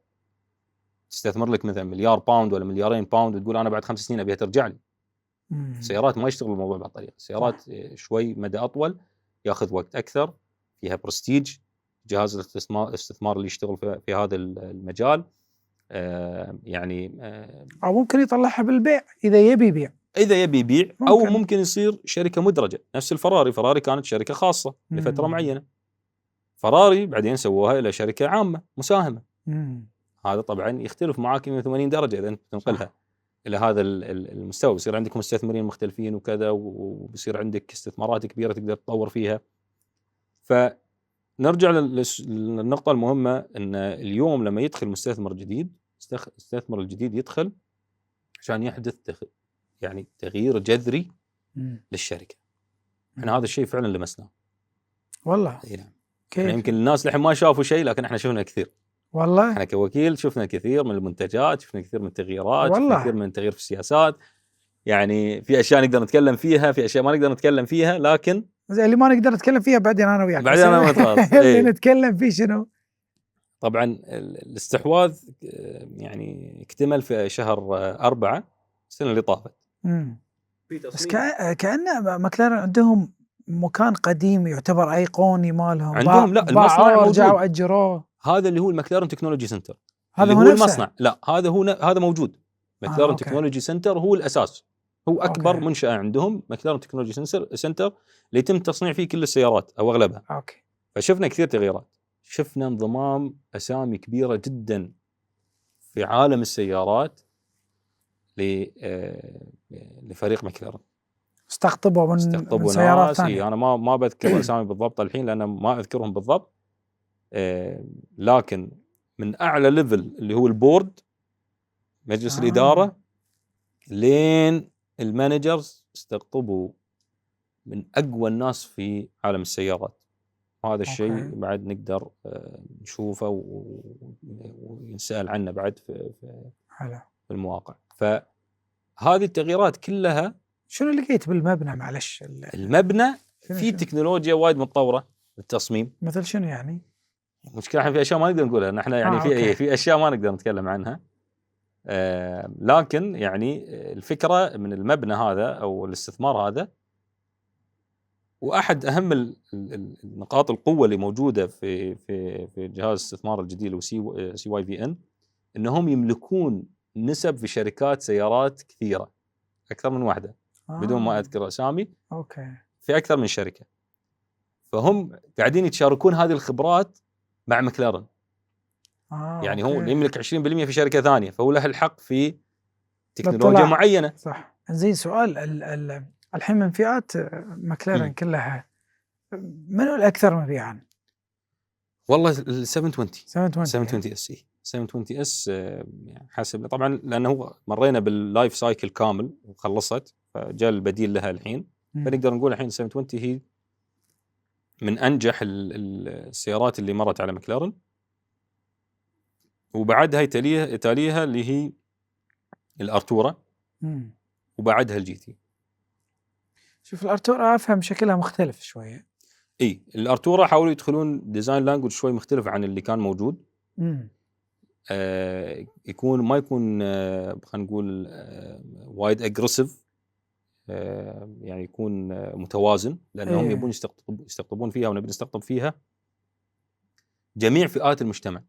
تستثمر لك مثلا مليار باوند ولا مليارين باوند وتقول انا بعد 5 سنين ابيها ترجع لي. السيارات ما يشتغل الموضوع بهالطريقه. السيارات شوي مدى اطول، ياخذ وقت اكثر، فيها برستيج، جهاز الاستثمار اللي يشتغل في هذا المجال يعني او ممكن يطلعها بالبيع اذا يبي يبيع، او ممكن يصير شركه مدرجه. نفس الفراري كانت شركه خاصه لفتره معينه، فراري بعدين سووها الى شركه عامه مساهمه. هذا طبعا يختلف معاك 180 درجه اذا انت تنقلها الى هذا المستوى. بيصير عندك مستثمرين مختلفين وكذا، وبيصير عندك استثمارات كبيره تقدر تطور فيها. فنرجع للنقطه المهمه، ان اليوم لما يدخل مستثمر جديد، المستثمر الجديد يدخل عشان يحدث يعني تغيير جذري للشركه. احنا هذا الشيء فعلا لمسناه والله. نعم. احنا يمكن الناس لحين ما شافوا شيء، لكن احنا شفنا كثير والله. احنا كوكيل شفنا كثير من المنتجات، شفنا كثير من التغييرات، والله. شفنا كثير من التغيير في السياسات. يعني في اشياء نقدر نتكلم فيها، في اشياء ما نقدر نتكلم فيها، لكن زي اللي ما نقدر نتكلم فيها بعدين انا وياك. بعدين انا وياك اللي نتكلم فيه شنو؟ طبعا الاستحواذ يعني اكتمل في شهر 4 السنه اللي طافت. بس كأن ماكلارن عندهم مكان قديم يعتبر ايقوني مالهم. عندهم لا المصنع موجود، رجعوا اجروه. هذا اللي هو الماكلارن تكنولوجي سنتر، هذا اللي هو المصنع. لا هذا موجود. ماكلارن تكنولوجي سنتر هو الاساس، هو اكبر منشأة عندهم. ماكلارن تكنولوجي سنتر اللي يتم تصنيع فيه كل السيارات او اغلبها. فشفنا كثير تغييرات، شفنا انضمام اسامي كبيره جدا في عالم السيارات لفريق ماكلارن. استقطبوا من سيارات ثانيه. انا ما بذكر اسامي بالضبط الحين لان ما اذكرهم بالضبط، لكن من اعلى ليفل اللي هو البورد، مجلس الاداره، لين المانجرز، استقطبوا من اقوى الناس في عالم السيارات. هذا الشيء بعد نقدر نشوفه ونسأل عنه بعد في المواقع. فهذه التغييرات كلها. شنو لقيت بالمبنى؟ معلش المبنى في تكنولوجيا وايد متطوره للتصميم. مثل شنو يعني؟ مشكلة احنا في اشياء ما نقدر نقولها، احنا يعني في اشياء ما نقدر نتكلم عنها. لكن يعني الفكره من المبنى هذا او الاستثمار هذا، واحد اهم النقاط القوه اللي موجوده في جهاز الاستثمار الجديد اللي هو سي واي في ان، انهم يملكون نسب في شركات سيارات كثيره، اكثر من واحده، بدون ما اذكر اسامي. في اكثر من شركه، فهم قاعدين يتشاركون هذه الخبرات مع ماكلارن. يعني هو اللي يملك 20% في شركه ثانيه، فهو له الحق في تكنولوجيا معينه. صح. زين سؤال، الحين من فئات ماكلارن كلها منو الاكثر مبيعا؟ والله ال 720 اس 720 اس حسب طبعا، لانه مرينا باللايف سايكل كامل وخلصت، فجاء البديل لها الحين. فنقدر نقول الحين 720 هي من انجح السيارات اللي مرت على ماكلارن، وبعدها تاليها اللي هي الارتورا، وبعدها الجي تي. شوف الارتورا افهم شكلها مختلف شويه. اي الارتورا حاولوا يدخلون ديزاين لانجوج شوي مختلف عن اللي كان موجود. يكون ما يكون خلينا نقول وايد اجريسيف، يعني يكون متوازن، لانهم يبون يستقطبون فيها، ونبي نستقطب فيها جميع فئات المجتمع.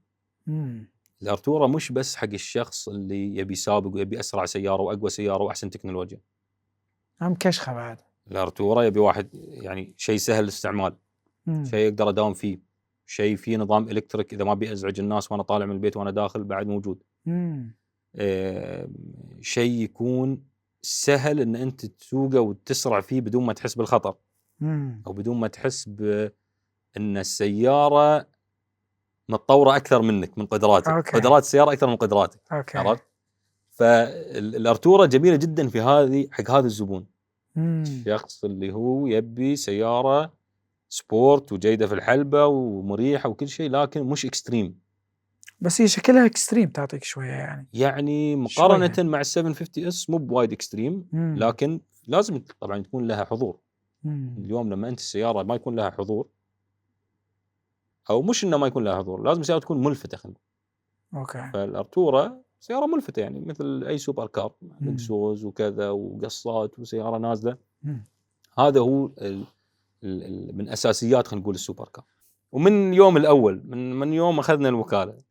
الارتورا مش بس حق الشخص اللي يبي يسابق ويبي اسرع سياره واقوى سياره واحسن تكنولوجيا. كشخه بعد. الارتورا يبي واحد يعني شيء سهل الاستعمال، شيء يقدر اداوم فيه، شيء فيه نظام الكتريك اذا ما بيأزعج الناس وانا طالع من البيت وانا داخل بعد موجود. شيء يكون سهل ان انت تسوقه وتسرع فيه بدون ما تحس بالخطر او بدون ما تحس بان السياره متطوره اكثر منك من قدراتك. قدرات السياره اكثر من قدراتك. عرفت؟ فالارتوره جميله جدا في هذه حق هذا الزبون. الشخص اللي هو يبي سياره سبورت وجيده في الحلبه ومريحه وكل شيء لكن مش اكستريم. بس هي شكلها اكستريم تعطيك شويه يعني مقارنه شوية. مع ال750S مو بوايد اكستريم لكن لازم طبعا تكون لها حضور. اليوم لما انت السياره ما يكون لها حضور او مش انه ما يكون لها حضور، لازم السياره تكون ملفته خلينا. اوكي. فالارتوره سياره ملفته يعني مثل اي سوبر كار، لكسوس وكذا وقصات وسياره نازله. هذا هو من اساسيات خلينا نقول السوبر كار. ومن اليوم الاول من يوم اخذنا الوكاله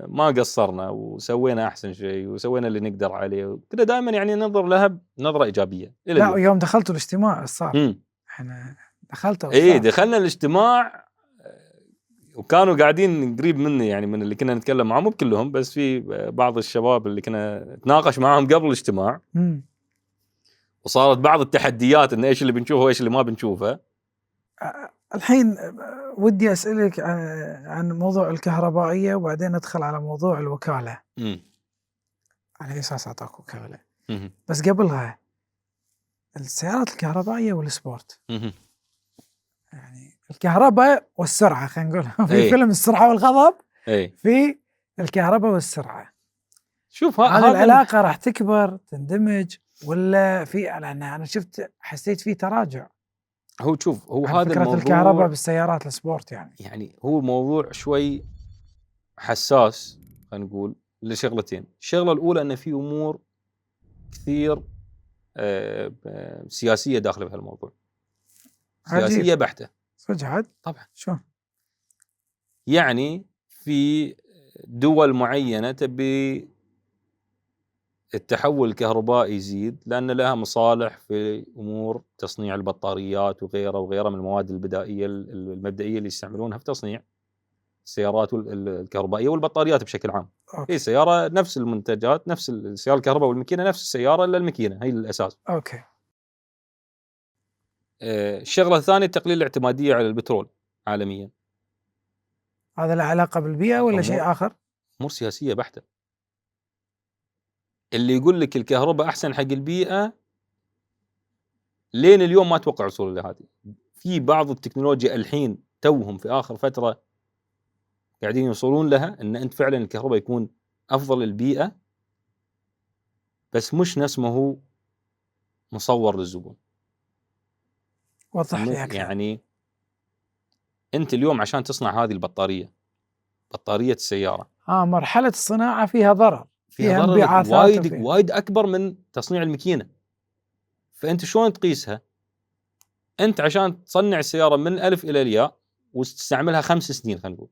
ما قصرنا وسوينا احسن شيء وسوينا اللي نقدر عليه. كنا دائما يعني ننظر لها نظره ايجابيه. لا يوم دخلتوا الاجتماع صار احنا دخلنا الاجتماع وكانوا قاعدين قريب مني يعني من اللي كنا نتكلم معهم، مو بكلهم بس في بعض الشباب اللي كنا نتناقش معهم قبل الاجتماع. وصارت بعض التحديات ان ايش اللي بنشوفه وايش اللي ما بنشوفه. الحين ودي اسالك عن موضوع الكهربائيه وبعدين ندخل على موضوع الوكاله. على اساس اعطاك وكاله. بس قبلها السيارات الكهربائيه والسبورت. يعني الكهرباء والسرعه خلينا نقول في فيلم السرعه والغضب. في الكهرباء والسرعه. شوف هذه العلاقه راح تكبر تندمج ولا في؟ لان انا حسيت فيه تراجع. هو شوف هو هذا الموضوع الكهرباء بالسيارات السبورت يعني هو موضوع شوي حساس خلينا نقول لشغلتين. الشغله الاولى ان في امور كثير سياسيه داخله في هالموضوع. سياسيه بحته. صدق طبعا. شو يعني في دول معينه تبي التحول الكهربائي يزيد لأن لها مصالح في أمور تصنيع البطاريات وغيرها من المواد البدائية المبدئية اللي يستعملونها في تصنيع السيارات الكهربائية والبطاريات بشكل عام. هي سيارة نفس المنتجات، نفس السيارة الكهرباء والماكينة نفس السيارة إلا الماكينة هي الأساس. الشغلة الثانية تقليل الاعتمادية على البترول عالميا. هذا له علاقة بالبيئة ولا شيء آخر؟ أمور سياسية بحتة. اللي يقول لك الكهرباء أحسن حق البيئة لين اليوم ما أتوقع وصول لهذه. في بعض التكنولوجيا الحين توهم في آخر فترة قاعدين يوصلون لها إن أنت فعلا الكهرباء يكون أفضل للبيئة بس مش نفس ما هو مصور للزبون. وضح لي أكثر. يعني أنت اليوم عشان تصنع هذه البطارية، بطارية السيارة مرحلة الصناعة فيها ضرر، فيها ضرر وايد أكبر من تصنيع الماكينة. فأنت شلون تقيسها؟ أنت عشان تصنع السيارة من ألف إلى الياء وتستعملها 5 سنين خلينا نقول.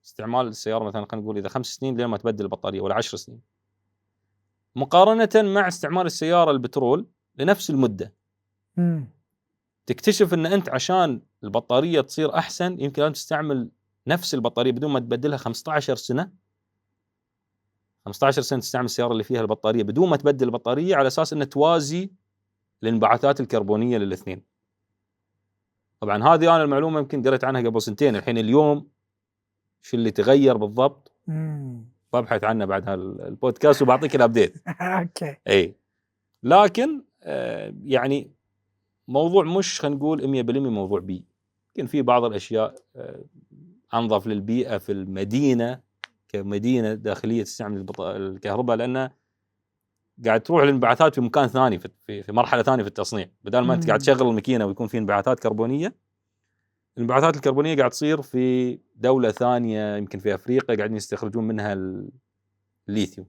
استعمال السيارة مثلا خلينا نقول إذا 5 سنين لين ما تبدل البطارية ولا 10 سنين. مقارنة مع استعمال السيارة البترول لنفس المدة. تكتشف أن أنت عشان البطارية تصير أحسن يمكن أن تستعمل نفس البطارية بدون ما تبدلها 15 سنة. 15 سنة تستعمل السيارة اللي فيها البطارية بدون ما تبدل البطارية على أساس أنها توازي الانبعاثات الكربونية للاثنين. طبعا هذه أنا المعلومة يمكن قريت عنها قبل 2 سنين. الحين اليوم شو اللي تغير بالضبط ببحث عنه بعد هالبودكاست وبعطيك الابديت. اوكي. اي لكن يعني موضوع مش خلينا نقول 100% موضوع بيئي. يمكن في بعض الاشياء انظف للبيئه في المدينه كمدينه داخليه تستعمل الكهرباء لانه قاعد تروح الانبعاثات في مكان ثاني في مرحله ثانيه في التصنيع. بدل ما انت قاعد تشغل الماكينه ويكون في انبعاثات كربونيه، الانبعاثات الكربونيه قاعد تصير في دوله ثانيه يمكن في افريقيا قاعدين يستخرجون منها الليثيوم.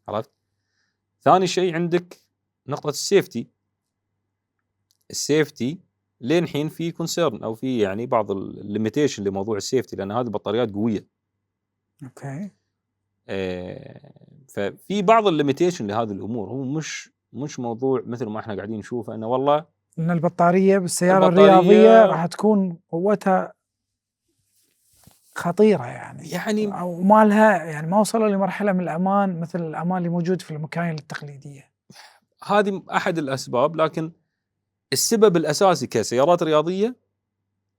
عرفت؟ ثاني شيء عندك نقطه السيفتي لين الحين في كونسيرن او في يعني بعض الليميتيشن لموضوع السيفتي لان هذه البطاريات قويه. اوكي. ففي بعض الليميتيشن لهذه الامور. هو مش موضوع مثل ما احنا قاعدين نشوفه انه والله لأن البطارية بالسيارة البطارية الرياضية راح تكون قوتها خطيرة يعني يعني أو ما لها يعني ما وصلوا لمرحلة من الأمان مثل الأمان اللي موجود في المكاين التقليدية. هذه احد الاسباب، لكن السبب الاساسي كسيارات رياضيه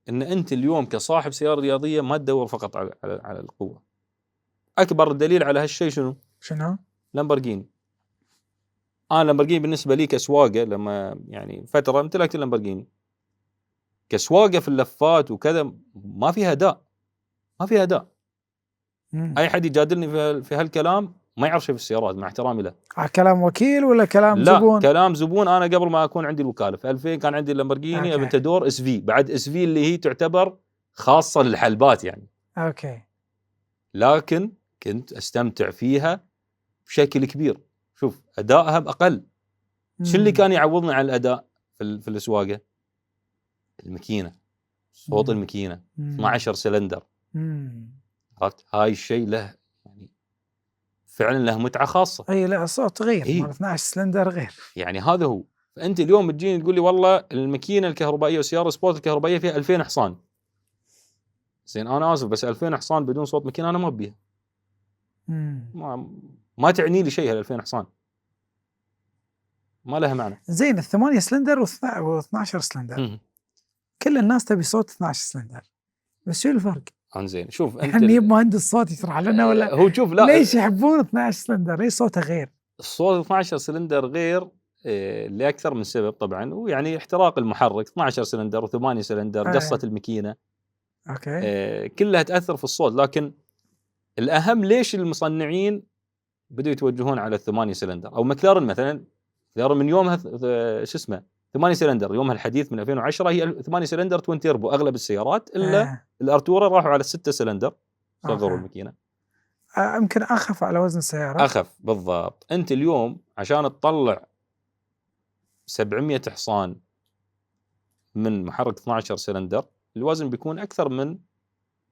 ان انت اليوم كصاحب سياره رياضيه ما تدور فقط على القوه. اكبر دليل على هالشيء شنو؟ شنو؟ لامبورجيني. انا لامبورجيني بالنسبه لي كسواقه، لما يعني فتره امتلكت اللامبورجيني، كسواقه في اللفات وكذا ما فيها اداء، ما فيها اداء. اي حد يجادلني في هالكلام ما يعرف شيء في السيارات، مع احترامي له. كلام وكيل ولا كلام لا، زبون؟ كلام زبون. انا قبل ما اكون عندي الوكاله في 2000 كان عندي اللامبورجيني أوكي. افنتادور اس في، بعد اس في اللي هي تعتبر خاصه للحلبات يعني، أوكي. لكن كنت استمتع فيها بشكل كبير. شوف ادائها باقل. شو اللي كان يعوضني عن الاداء في السواقه؟ الماكينه، صوت الماكينه 12 سلندر. عرفت؟ هاي الشيء له يعني فعلا له متعه خاصه. اي لا الصوت غير إيه؟ مال 12 سلندر غير. يعني هذا هو. فانت اليوم تجيني تقول لي والله الماكينه الكهربائيه والسياره سبورت الكهربائيه فيها 2000 حصان. زين انا اسف، بس 2000 حصان بدون صوت ماكينه انا ما ابيها. ما تعني لي شيء هال 2000 حصان، ما لها معنى. زين الثمانية سلندر و12 سلندر كل الناس تبي صوت 12 سلندر، بس شو الفرق؟ انزين شوف انت يعني مهندس صوت يشرح لنا ولا هو شوف لا ليش يحبون 12 سلندر؟ ليش صوته غير؟ الصوت 12 سلندر غير لاكثر من سبب طبعا، ويعني احتراق المحرك 12 سلندر و8 سلندر، قصه الماكينه، اوكي كلها تاثر في الصوت. لكن الاهم ليش المصنعين بدوا يتوجهون على الثمانية سلندر؟ او مكلارن مثلا، مكلارن من يومها شو اسمه 8 سلندر، يومها الحديث من 2010 هي 8 سلندر توين تيربو اغلب السيارات، الا الارتورا راحوا على 6 سلندر، صغروا الماكينه. يمكن اخف على وزن السياره. اخف بالضبط. انت اليوم عشان تطلع 700 حصان من محرك 12 سلندر الوزن بيكون اكثر من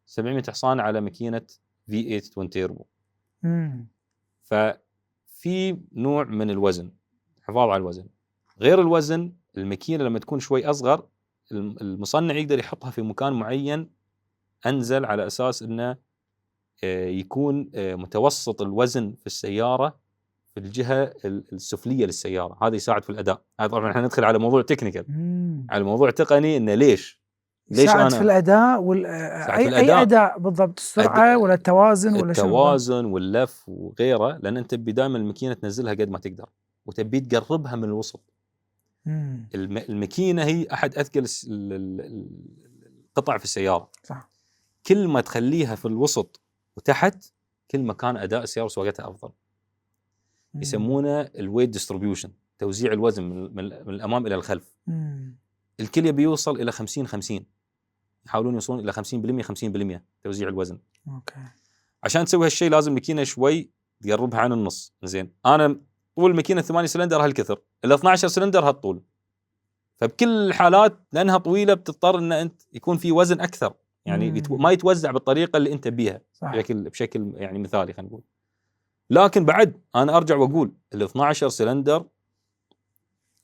700 حصان على ماكينه V8 توين تيربو. ففي نوع من الوزن، حفاظ على الوزن. غير الوزن، الماكينه لما تكون شوي اصغر المصنع يقدر يحطها في مكان معين انزل، على اساس انه يكون متوسط الوزن في السياره في الجهه السفليه للسياره. هذا يساعد في الاداء. هذا طبعا احنا ندخل على موضوع تكنيكال، على موضوع تقني، انه ليش يساعد انا في الاداء اي اداء بالضبط؟ السرعه ولا التوازن ولا شنو؟ التوازن واللف وغيره، لان انت دائما الماكينه تنزلها قد ما تقدر وتبي تقربها من الوسط. الماكينه هي احد اثقل القطع في السياره. صح. كل ما تخليها في الوسط وتحت كل ما كان اداء السياره وسواقتها افضل. يسمونه الويت ديستريبيوشن، توزيع الوزن من الامام الى الخلف. الكل يبي يوصل الى 50-50، يحاولون يوصلون الى 50% 50% توزيع الوزن. اوكي. عشان تسوي هالشيء لازم الماكينه شوي تقربها عن النص. زين انا طول الماكينه 8 سلندر هالكثر، ال 12 سلندر هالطول، فبكل الحالات لانها طويله بتضطر ان انت يكون في وزن اكثر، يعني ما يتوزع بالطريقه اللي انت بيها بشكل يعني مثالي خلينا نقول. لكن بعد انا ارجع واقول ال 12 سلندر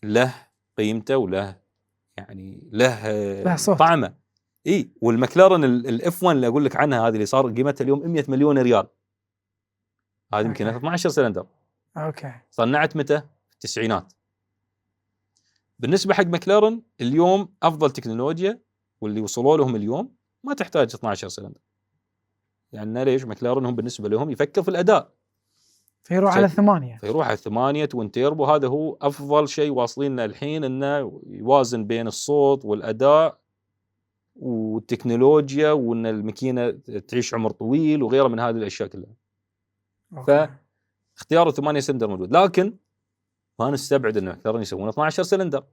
له قيمته وله يعني له طعمه. اي والمكلارن الاف 1 اللي اقول لك عنها هذه اللي صار قيمتها اليوم 100 مليون ريال، هذه يمكن 12 سلندر. اوكي. صنعت متى؟ في التسعينات. بالنسبه حق مكلارن اليوم افضل تكنولوجيا واللي وصلوا لهم اليوم ما تحتاج 12 سلندر. يعني ليش؟ مكلارن هم بالنسبه لهم يفكر في الاداء، فيروح على 8، فيروح على 8 توين تيربو. هذا هو افضل شيء واصلين لنا الحين، انه يوازن بين الصوت والاداء والتكنولوجيا، وان الماكينه تعيش عمر طويل وغيره من هذه الاشياء كلها. فاختيار 8 سلندر موجود، لكن ما نستبعد ان مكلارن يسوون 12 سلندر.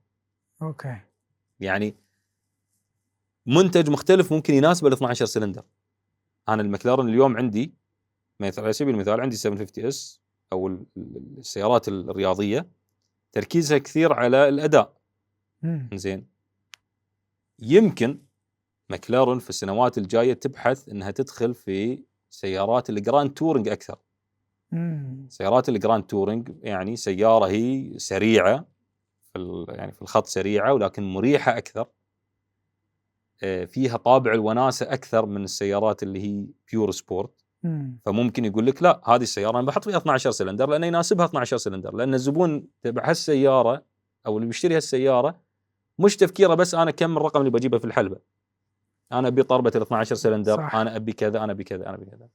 اوكي. يعني منتج مختلف ممكن يناسب ال 12 سلندر. انا المكلارن اليوم عندي مثلا على سبيل المثال عندي 750 اس او السيارات الرياضيه تركيزها كثير على الاداء. زين يمكن مكلارن في السنوات الجايه تبحث انها تدخل في سيارات الجراند تورنج اكثر. سيارات الجراند تورنج يعني سياره هي سريعه في يعني في الخط سريعه ولكن مريحه اكثر، فيها طابع الوناسه اكثر من السيارات اللي هي بيور سبورت. فممكن يقول لك لا هذه السياره انا بحط فيها 12 سلندر لانه يناسبها 12 سلندر، لان الزبون تبع هالسياره او اللي بيشتري هالسياره مش تفكيره بس انا كم الرقم اللي بجيبه في الحلبه، انا ابي طربه ال 12 سلندر، صح. انا ابي كذا، انا ابي كذا، انا ابي كذا.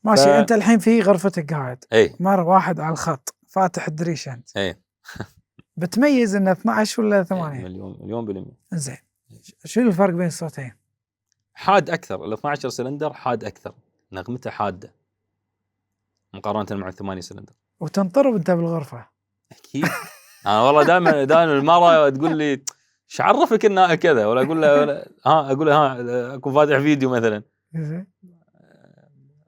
ماشي. انت الحين في غرفتك قاعد، اي مر واحد على الخط فاتح الدريشه، انت اي بتميز انه 12 ولا 8؟ مليون بالمية. زين، شنو الفرق بين الصوتين؟ حاد اكثر، ال 12 سلندر حاد اكثر، نغمته حاده مقارنه مع ال 8 سلندر. وتنطرب انت بالغرفه. اكيد. انا والله دائما المره تقول لي ايش عرفك انها كذا، ولا اقول له اقول له اكون فاتح فيديو مثلا، زين.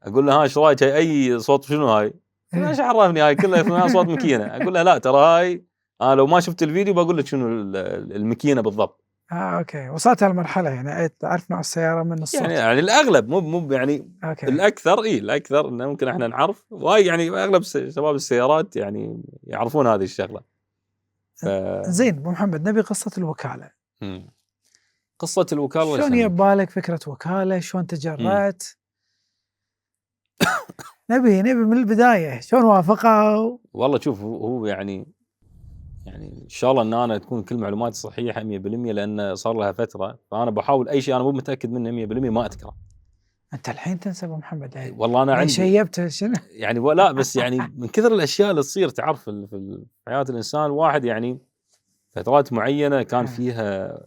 اقول له ايش رايك هاي اي صوت شنو هاي؟ ايش عرفني هاي كلها صوت ماكينه. اقول له لا ترى هاي انا لو ما شفت الفيديو بقول لك شنو الماكينه بالضبط. اوكي، وصلت هالمرحله يعني تعرف نوع السياره من الصوت. يعني الاغلب مو يعني اوكي. الاكثر انه ممكن احنا نعرف، وهاي يعني اغلب شباب السيارات يعني يعرفون هذه الشغله. زين ابو محمد، نبي قصه الوكاله. قصه الوكاله شلون جاب بالك فكره وكاله؟ شلون تجرأت؟ نبي من البدايه شلون وافقوا؟ والله شوف، هو يعني ان شاء الله ان انا تكون كل معلوماتي صحيحه 100%، لان صار لها فتره، فانا بحاول اي شيء انا مو متاكد منه 100% ما اذكره. انت الحين تنسى ابو محمد يعني. والله انا عندي شيبت شنو يعني ولا بس يعني من كثر الاشياء اللي تصير تعرف في حياه الانسان الواحد، يعني فترات معينه كان فيها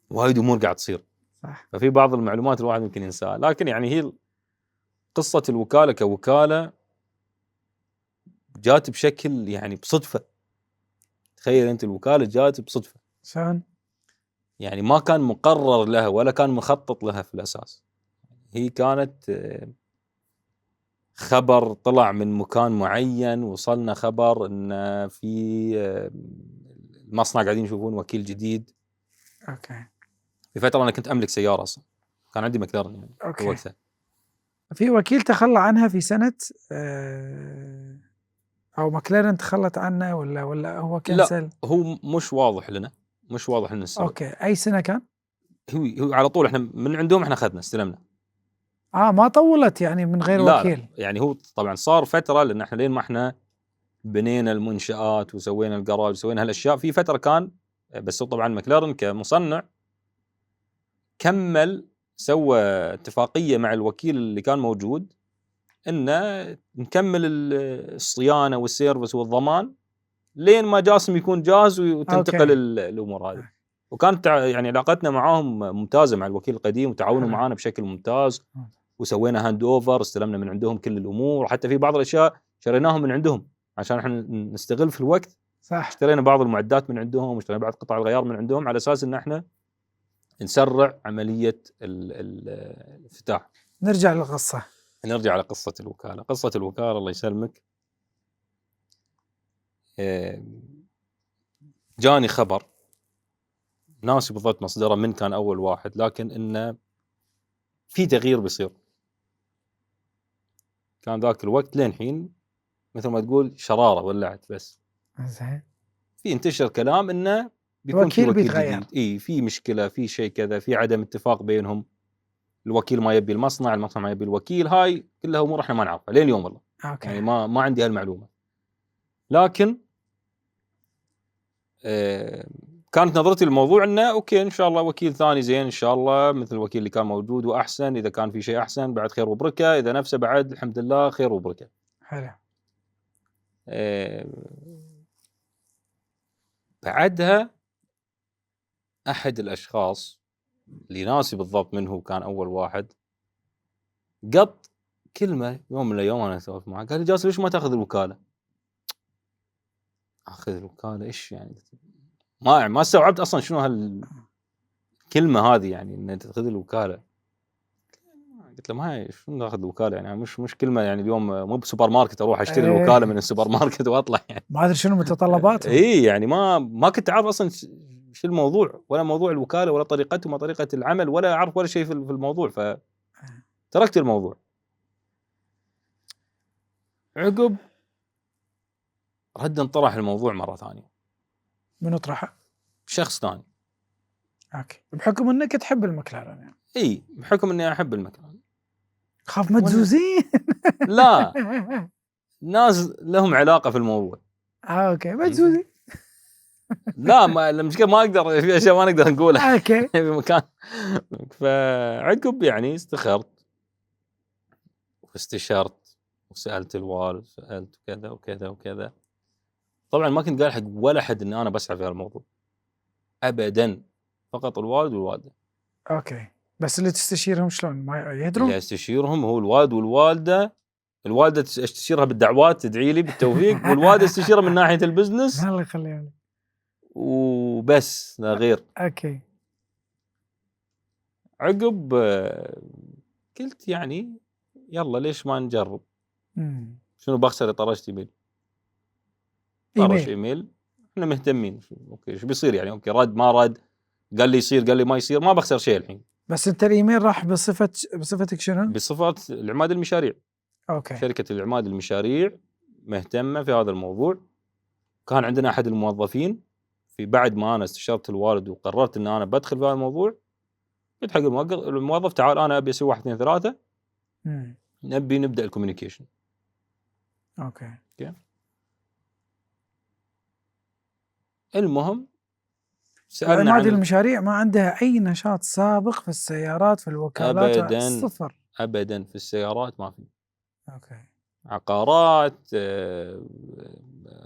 وايد امور قاعد تصير. صح. ففي بعض المعلومات الواحد ممكن ينساها، لكن يعني هي قصه الوكاله كوكاله جات بشكل يعني بصدفه. تخيل انت الوكاله جات بصدفه. شلون؟ يعني ما كان مقرر لها ولا كان مخطط لها في الاساس. هي كانت خبر طلع من مكان معين، وصلنا خبر ان في المصنع قاعدين يشوفون وكيل جديد. اوكي. في فتره انا كنت املك سياره اصلا، كان عندي مكلارن يعني اوكي. في وقتها. في وكيل تخلى عنها في سنه او ماكلارن تخلت عنه ولا هو كنسل؟ لا هو مش واضح لنا السبب. اوكي، اي سنه كان؟ هو على طول احنا من عندهم احنا اخذنا استلمنا. ما طولت يعني من غير لا وكيل؟ لا يعني هو طبعا صار فتره، لان احنا لين ما احنا بنينا المنشآت وسوينا الجراج وسوينا هالاشياء، في فتره كان بس هو طبعا ماكلارن كمصنع كمل سوى اتفاقيه مع الوكيل اللي كان موجود انه نكمل الصيانه والسيرفس والضمان لين ما جاسم يكون جاهز وتنتقل الامور هذه. وكانت يعني علاقتنا معاهم ممتازه مع الوكيل القديم، وتعاونوا معنا بشكل ممتاز، وسوينا هاند اوفر، استلمنا من عندهم كل الامور، وحتى في بعض الاشياء شريناهم من عندهم عشان احنا نستغل في الوقت. صح. اشترينا بعض المعدات من عندهم، واشترينا بعض قطع الغيار من عندهم، على اساس ان احنا نسرع عمليه الافتتاح. نرجع للقصه. نرجع لقصه الوكاله. قصه الوكاله الله يسلمك، جاني خبر ناسي بالضبط مصدره من كان اول واحد، لكن انه في تغيير بيصير. كان ذاك الوقت لين حين مثل ما تقول شراره ولعت، بس زين. في انتشر كلام انه بيكون في وكيل جديد، اي في مشكله، في شيء كذا، في عدم اتفاق بينهم، الوكيل ما يبي المصنع ما يبي الوكيل، هاي كلها امور احنا ما نعرفها لين اليوم والله. أوكي. يعني ما عندي هالمعلومه. لكن كانت نظرتي للموضوع انه اوكي ان شاء الله وكيل ثاني زين ان شاء الله مثل الوكيل اللي كان موجود واحسن، اذا كان في شيء احسن بعد خير وبركه، اذا نفسه بعد الحمد لله خير وبركه. حلو. بعدها احد الاشخاص اللي ناسي بالضبط من هو كان اول واحد قط كلمه يوم من الايام انا اسولف معه، قال لي جاسم ليش ما تاخذ الوكاله؟ اخذ الوكاله ايش يعني؟ ما استوعبت اصلا شنو هالكلمه هذه، يعني ان انت تاخذ الوكاله. قلت له ما هي شنو ناخذ الوكاله يعني مش كلمه يعني اليوم مو بسوبر ماركت اروح اشتري الوكاله من السوبر ماركت واطلع يعني. ما ادري شنو متطلباتهم. اي يعني ما كنت عارف اصلا شو الموضوع، ولا موضوع الوكاله ولا طريقتهم ولا طريقه العمل، ولا اعرف ولا شيء في الموضوع، فتركت الموضوع. عقب رد انطرح الموضوع مره ثانيه، منو طرحه؟ شخص ثاني. اوكي، بحكم انك تحب المكلارن يعني. اي بحكم اني احب المكلارن. خاف مدزوزين. لا، ناس لهم علاقه في الموضوع. اوكي مدزوزين. لا، ما المشكله ما اقدر، في اشياء ما نقدر نقولها اوكي. في مكان. فعقب يعني استخرت واستشرت وسالت الوالد، سالت كذا وكذا وكذا. طبعا ما كنت قايل حق ولا حد ان انا بسعى في هذا الموضوع ابدا، فقط الوالد والوالده. اوكي، بس اللي تستشيرهم شلون ما يدرون؟ اللي استشيرهم هو الوالد والوالده. الوالده استشيرها بالدعوات، تدعي لي بالتوفيق، والوالده استشيرها من ناحيه البزنس الله يخليهم. وبس، لا غير. اوكي. عقب قلت يعني يلا ليش ما نجرب؟ شنو بخسر؟ طرشت ايميل، طرش ايميل، احنا مهتمين. اوكي ايش بيصير يعني؟ اوكي رد ما رد، قال لي يصير قال لي ما يصير، ما بخسر شيء الحين. بس انت الايميل راح بصفتك شنو؟ بصفة العماد المشاريع. اوكي. شركة العماد المشاريع مهتمة في هذا الموضوع. كان عندنا احد الموظفين، في بعد ما انا استشرت الوالد وقررت ان انا بدخل في هذا الموضوع، قلت حق الموظف تعال انا ابي اسوي 1 2 3 نبي نبدا الكوميونيكيشن. اوكي. المهم سالنا العماد عن المشاريع ما عندها اي نشاط سابق في السيارات، في الوكالات؟ ابدا، صفر. ابدا في السيارات ما في. اوكي. عقارات،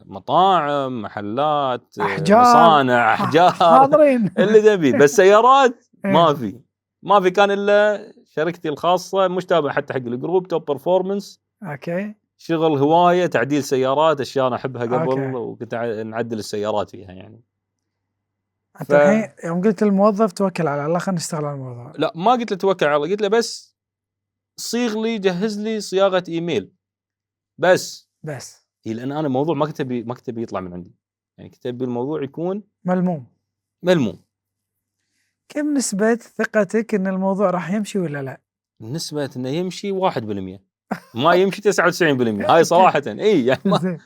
مطاعم، محلات، احجار، مصانع، احجار، حاضرين. اللي تبي، بس سيارات ما في. ما في كان الا شركتي الخاصه، مش تابع حتى حق الجروب، توب برفورمانس. اوكي. شغل هوايه، تعديل سيارات، اشياء انا احبها قبل. أوكي. وكنت نعدل السيارات فيها يعني. انت الحين يوم قلت للموظف توكل على الله خلينا نشتغل على الموضوع، لا ما قلت له توكل على الله، قلت له بس صيغ لي، جهز لي صياغه ايميل بس. لان انا الموضوع ما كنت ابي يطلع من عندي، يعني كنت ابي الموضوع يكون ملموم. كم نسبة ثقتك ان الموضوع راح يمشي ولا لا؟ نسبة انه يمشي 1%، ما يمشي 99%. هاي صراحة اي يعني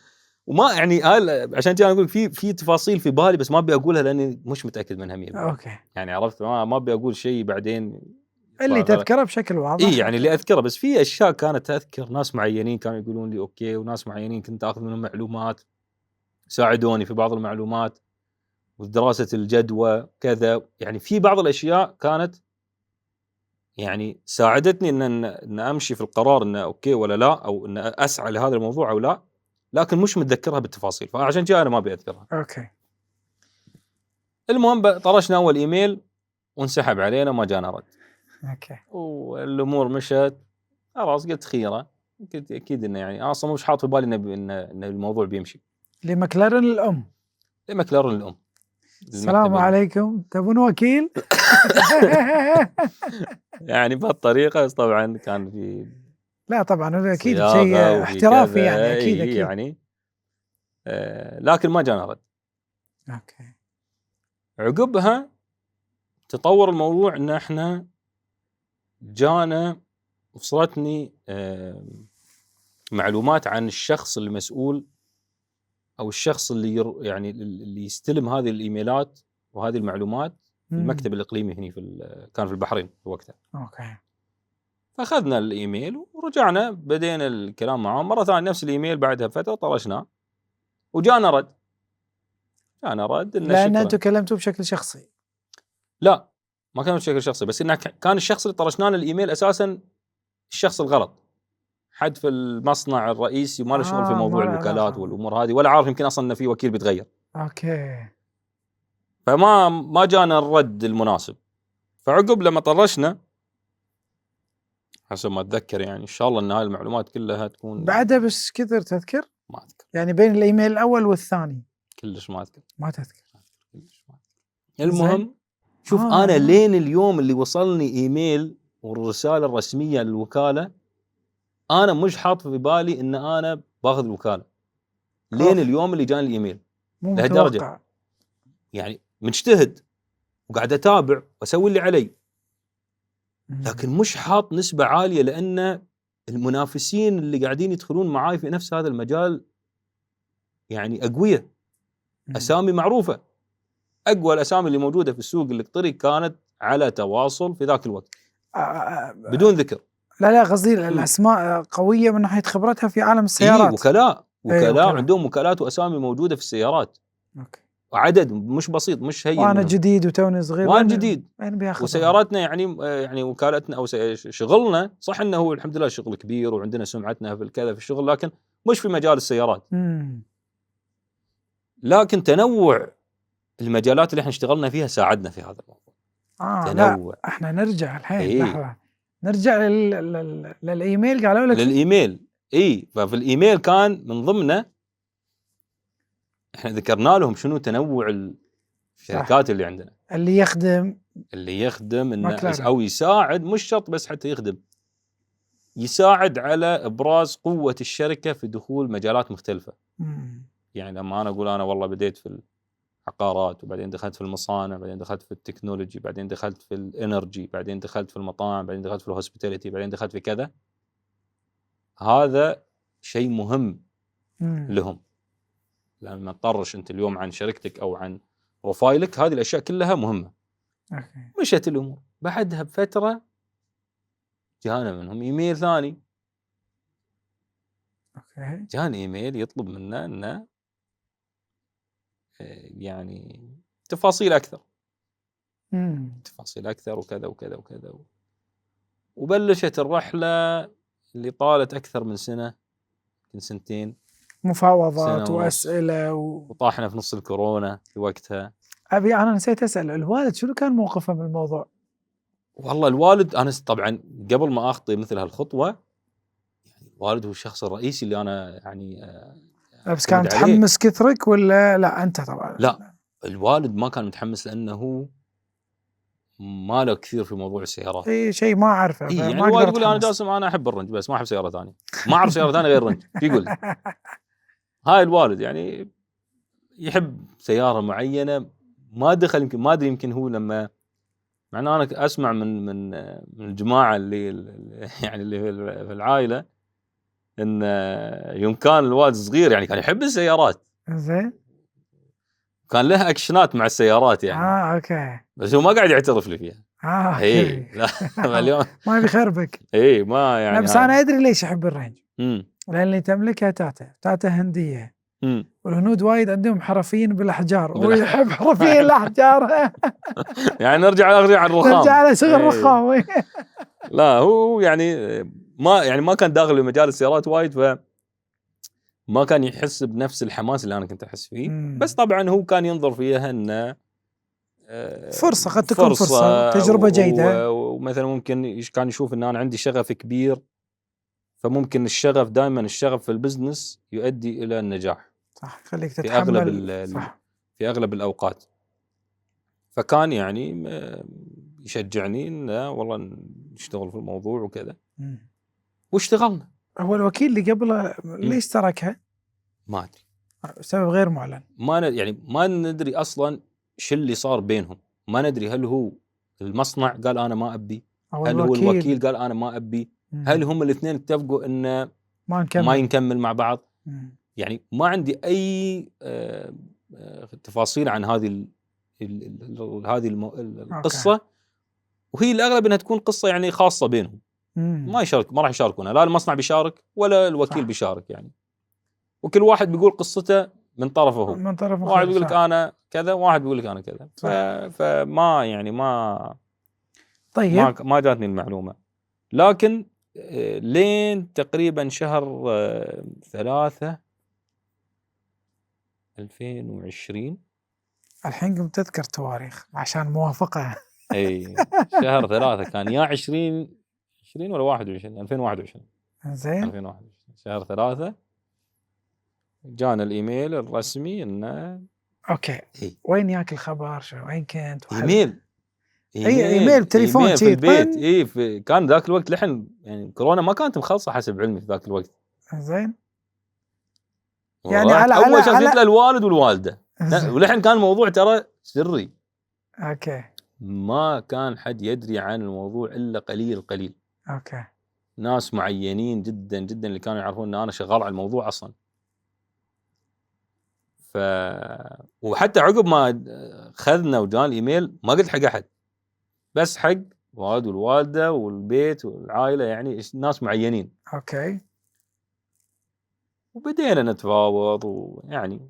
وما يعني هاي عشان كذا اقول في تفاصيل في بالي، بس ما ابي اقولها لاني مش متاكد منها 100%. اوكي. يعني عرفت، ما ابي اقول شيء بعدين اللي تذكره بشكل واضح. اي يعني اللي اذكره، بس في اشياء كانت اذكر ناس معينين كانوا يقولون لي اوكي، وناس معينين كنت اخذ منهم معلومات، ساعدوني في بعض المعلومات ودراسة الجدوى كذا. يعني في بعض الاشياء كانت يعني ساعدتني ان امشي في القرار انه اوكي ولا لا، او ان اسعى لهذا الموضوع او لا، لكن مش متذكرها بالتفاصيل، فعشان كذا انا ما ابي اذكرها. اوكي. المهم طرشنا اول ايميل وانسحب علينا، ما جانا رد. اوكي. والامور مشت خلاص. قلت خيره، قلت اكيد انه يعني اصلا مش حاط في بالي ان الموضوع بيمشي. لمكلارن الام. لمكلارن الام. السلام عليكم، تبون وكيل؟ يعني بهالطريقه. بس طبعا كان في، لا طبعا اكيد شيء احترافي يعني، اكيد يعني لكن ما جانا رد. اوكي. عقبها تطور الموضوع ان احنا جانا، وصلتني معلومات عن الشخص المسؤول او الشخص اللي يعني اللي يستلم هذه الايميلات وهذه المعلومات في المكتب الاقليمي هنا كان في البحرين في وقتها. اوكي. فاخذنا الايميل ورجعنا بدينا الكلام معاه مره ثانيه، نفس الايميل بعدها فتره طرشناه وجانا رد. لان انتم كلمتوا بشكل شخصي؟ لا ما كان بشكل شخصي، بس انه كان الشخص اللي طرشنا له الايميل اساسا الشخص الغلط، حد في المصنع الرئيسي وما له شغل في موضوع الوكالات والامور هذه، ولا عارف يمكن اصلا انه في وكيل بيتغير. اوكي. فما جانا الرد المناسب. فعقب لما طرشنا حسب ما اتذكر، يعني ان شاء الله ان هاي المعلومات كلها تكون بعدها، بس كثر تذكر؟ ما اذكر. يعني بين الايميل الاول والثاني كلش ما اذكر. ما تذكر. المهم شوف انا لين اليوم اللي وصلني ايميل والرساله الرسميه للوكاله، انا مش حاط في بالي ان انا باخذ الوكاله لين اليوم اللي جاني الايميل. لهالدرجه يعني مجتهد وقاعد اتابع واسوي اللي علي، لكن مش حاط نسبه عاليه، لان المنافسين اللي قاعدين يدخلون معاي في نفس هذا المجال يعني اقوياء، اسامي معروفه. اقوى الاسامي اللي موجوده في السوق القطري كانت على تواصل في ذاك الوقت بدون ذكر. لا قصدي الاسماء قويه من ناحيه خبرتها في عالم اي السيارات. وكلاء وكلاء. عندهم وكالات واسامي موجوده في السيارات. اوكي. وعدد مش بسيط، مش هين وانا منهم. جديد وتوني صغير. وانا جديد. وين بياخذ؟ وسياراتنا يعني وكالتنا او شغلنا صح انه هو الحمد لله شغل كبير وعندنا سمعتنا في الكذا في الشغل، لكن مش في مجال السيارات. لكن تنوع المجالات اللي احنا اشتغلنا فيها ساعدنا في هذا الموضوع. تنوع. لا احنا نرجع الحين. إيه؟ لحظه نرجع للايميل. قالوا لك للايميل. اي ففي الايميل كان من ضمنه احنا ذكرنا لهم شنو تنوع الشركات اللي عندنا، اللي يخدم إنه او يساعد، مش شرط بس حتى يخدم، يساعد على ابراز قوه الشركه في دخول مجالات مختلفه. يعني لما انا اقول انا والله بديت في العقارات، وبعدين دخلت في المصانع، بعدين دخلت في التكنولوجي، بعدين دخلت في الانرجي، بعدين دخلت في المطاعم، بعدين دخلت في الهوسبيتاليتي، بعدين دخلت في كذا، هذا شيء مهم لهم. لأن ما تطرش أنت اليوم عن شركتك أو عن بروفايلك، هذه الأشياء كلها مهمة. مشت الأمور. بعدها بفترة جانا منهم إيميل ثاني. جاني إيميل يطلب منا أنه يعني تفاصيل أكثر. تفاصيل أكثر وكذا وكذا وكذا. وبلشت الرحلة اللي طالت أكثر من سنة، يمكن سنتين، مفاوضات وأسئلة وطاحنا في نص الكورونا في وقتها. أنا نسيت أسأل الوالد شنو كان موقفه من الموضوع؟ والله الوالد أنا طبعا قبل ما أخطي مثل هالخطوة، يعني الوالد هو الشخص الرئيسي اللي أنا يعني بس كان متحمس كثرك ولا لا أنت طبعا؟ لا الوالد ما كان متحمس لأنه ما له كثير في موضوع السيارات. شيء ما أعرفه. يعني الوالد يقول أنا جاسم أنا أحب الرنج بس ما أحب سيارة ثانية، ما أعرف سيارة ثانية غير الرنج. يقول هاي الوالد يعني يحب سيارة معينة، ما دخل يمكن ما أدري، يمكن هو لما معناه أنا أسمع من الجماعة اللي يعني اللي في العائلة إن يوم كان الوالد صغير يعني كان يحب السيارات. زين. كان له أكشنات مع السيارات يعني. أوكي. بس هو ما قاعد يعترف لي فيها. أوكي. لا اليوم ما بيخربك. ما يعني. بس أنا أدري ليش أحب الرينج. لأن تملكها تاتا هندية. والهنود وايد عندهم حرفيين بالأحجار ويحب حرفيين الأحجار. يعني نرجع على الرخام. نرجع على شغل الرخام. لا هو يعني ما كان داخل بمجال السيارات وايد، فما كان يحس بنفس الحماس اللي أنا كنت أحس فيه. بس طبعا هو كان ينظر فيها إنه فرصة، قد تكون فرصة تجربة جيدة. ومثلا ممكن كان يشوف إن أنا عندي شغف كبير، فممكن الشغف في البزنس يؤدي إلى النجاح. صح. خليك تتحمل. في أغلب الأوقات. فكان يعني يشجعني إنه والله نشتغل في الموضوع وكذا. واشتغلنا. هو الوكيل اللي قبله ليش تركها؟ ما أدري. سبب غير معلن. ما ندري أصلاً شو اللي صار بينهم. ما ندري هل هو المصنع قال أنا ما أبي، هل هو الوكيل قال أنا ما أبي، هل هم الاثنين اتفقوا إنه ما نكمل مع بعض. يعني ما عندي أي تفاصيل عن هذه القصة. وهي الأغلب أنها تكون قصة يعني خاصة بينهم. ما راح يشاركونا، لا المصنع بيشارك ولا الوكيل بيشارك يعني. وكل واحد بيقول قصته من طرفه هو. واحد بيقول لك أنا كذا، واحد بيقول لك أنا كذا. فما يعني طيب. ما جاتني المعلومة. لكن لين تقريبا شهر 3 2020. الحين قمت تذكر تواريخ عشان موافقة. اي شهر 3 كان يا 20 ولا 21 2021. زين. 2021 شهر 3 جانا الايميل الرسمي انه اوكي. وين ياك الخبر؟ شو وين كنت؟ ايميل تليفون في البيت. كان ذاك الوقت لحن يعني كورونا ما كانت مخلصه حسب علمي في ذاك الوقت. زين. يعني على اول شيء قلت له الوالد والوالده، ولحن كان الموضوع ترى سري. اوكي. ما كان حد يدري عن الموضوع الا قليل. اوكي. ناس معينين جدا جدا اللي كانوا يعرفون ان انا شغال على الموضوع اصلا. وحتى عقب ما خذنا وجانا الايميل ما قلت حق احد، بس حق الوالد والوالده والبيت والعائله، يعني ناس معينين. اوكي. وبدينا نتفاوض، ويعني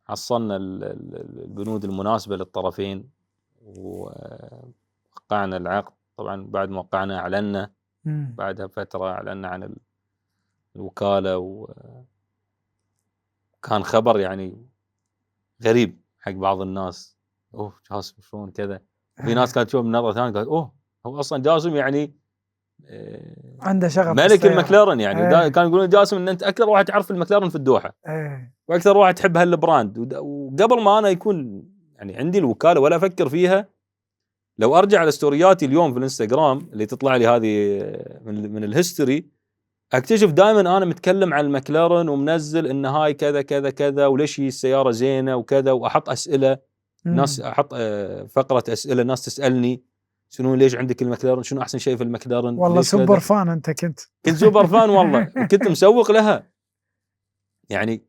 حصلنا البنود المناسبه للطرفين، ووقعنا العقد. طبعا بعد ما وقعنا اعلنا، بعدها فتره اعلنا عن الوكاله، وكان خبر يعني غريب حق بعض الناس. اوه جاسم شلون كذا. في ناس كانت تشوف من نظره ثانيه قالت اوه هو اصلا جاسم يعني عنده شغف ملك بالسيارة. المكلارن يعني. كانوا يقولون جاسم ان انت اكثر واحد تعرف المكلارن في الدوحه، واكثر واحد تحب هالبراند. وقبل ما انا يكون يعني عندي الوكاله ولا افكر فيها، لو ارجع على ستورياتي اليوم في الانستغرام اللي تطلع لي هذه من الهيستوري، اكتشف دائما انا متكلم عن المكلارن ومنزل ان هاي كذا كذا كذا، وليش هي السياره زينه وكذا، واحط اسئله ناس، احط فقره اسئله ناس تسالني شنو ليش عندك المكلارن، شنو احسن شيء في المكلارن. والله سوبر فان انت كنت سوبر فان والله. وكنت مسوق لها يعني.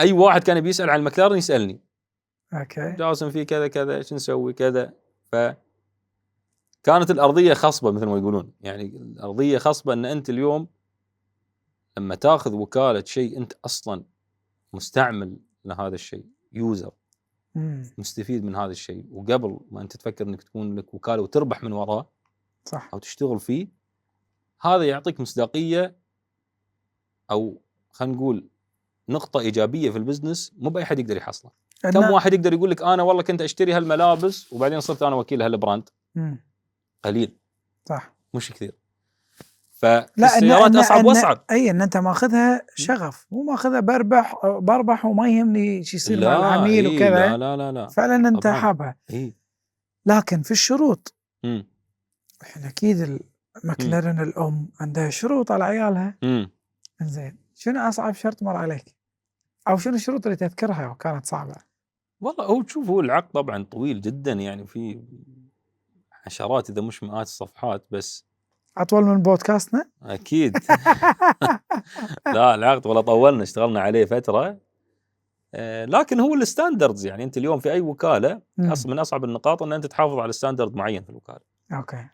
اي واحد كان بيسال عن المكلارن يسالني اوكي جاسم في كذا كذا شو نسوي كذا. فكانت الارضيه خصبه مثل ما يقولون، يعني الارضيه خصبه ان انت اليوم لما تاخذ وكاله شيء انت اصلا مستعمل لهذا الشيء، يوزر مستفيد من هذا الشيء، وقبل ما انت تفكر انك تكون لك وكاله وتربح من وراه صح او تشتغل فيه، هذا يعطيك مصداقيه، او خلينا نقول نقطه ايجابيه في البزنس مو باي حد يقدر يحصلها. كم واحد يقدر يقول لك انا والله كنت اشتري هالملابس وبعدين صرت انا وكيل هالبراند؟ قليل، صح، مش كثير. فالسيارات اصعب واصعب. اي ان انت ماخذها شغف، مو ماخذها بربح وما يهمني شو يصير مع العميل وكذا. لا فعلا انت حابها. لكن في الشروط احنا اكيد المكلارن الام عندها شروط على عيالها. زين، شنو اصعب شرط مر عليك، او شنو الشروط اللي تذكرها وكانت صعبه؟ والله هو تشوف، هو العقد طبعا طويل جدا، يعني في عشرات اذا مش مئات الصفحات، بس اطول من بودكاستنا اكيد. لا العقد ولا طولنا، اشتغلنا عليه فتره. لكن هو الستاندردز، يعني انت اليوم في اي وكاله من اصعب النقاط ان انت تحافظ على ستاندرد معين في الوكاله. اوكي.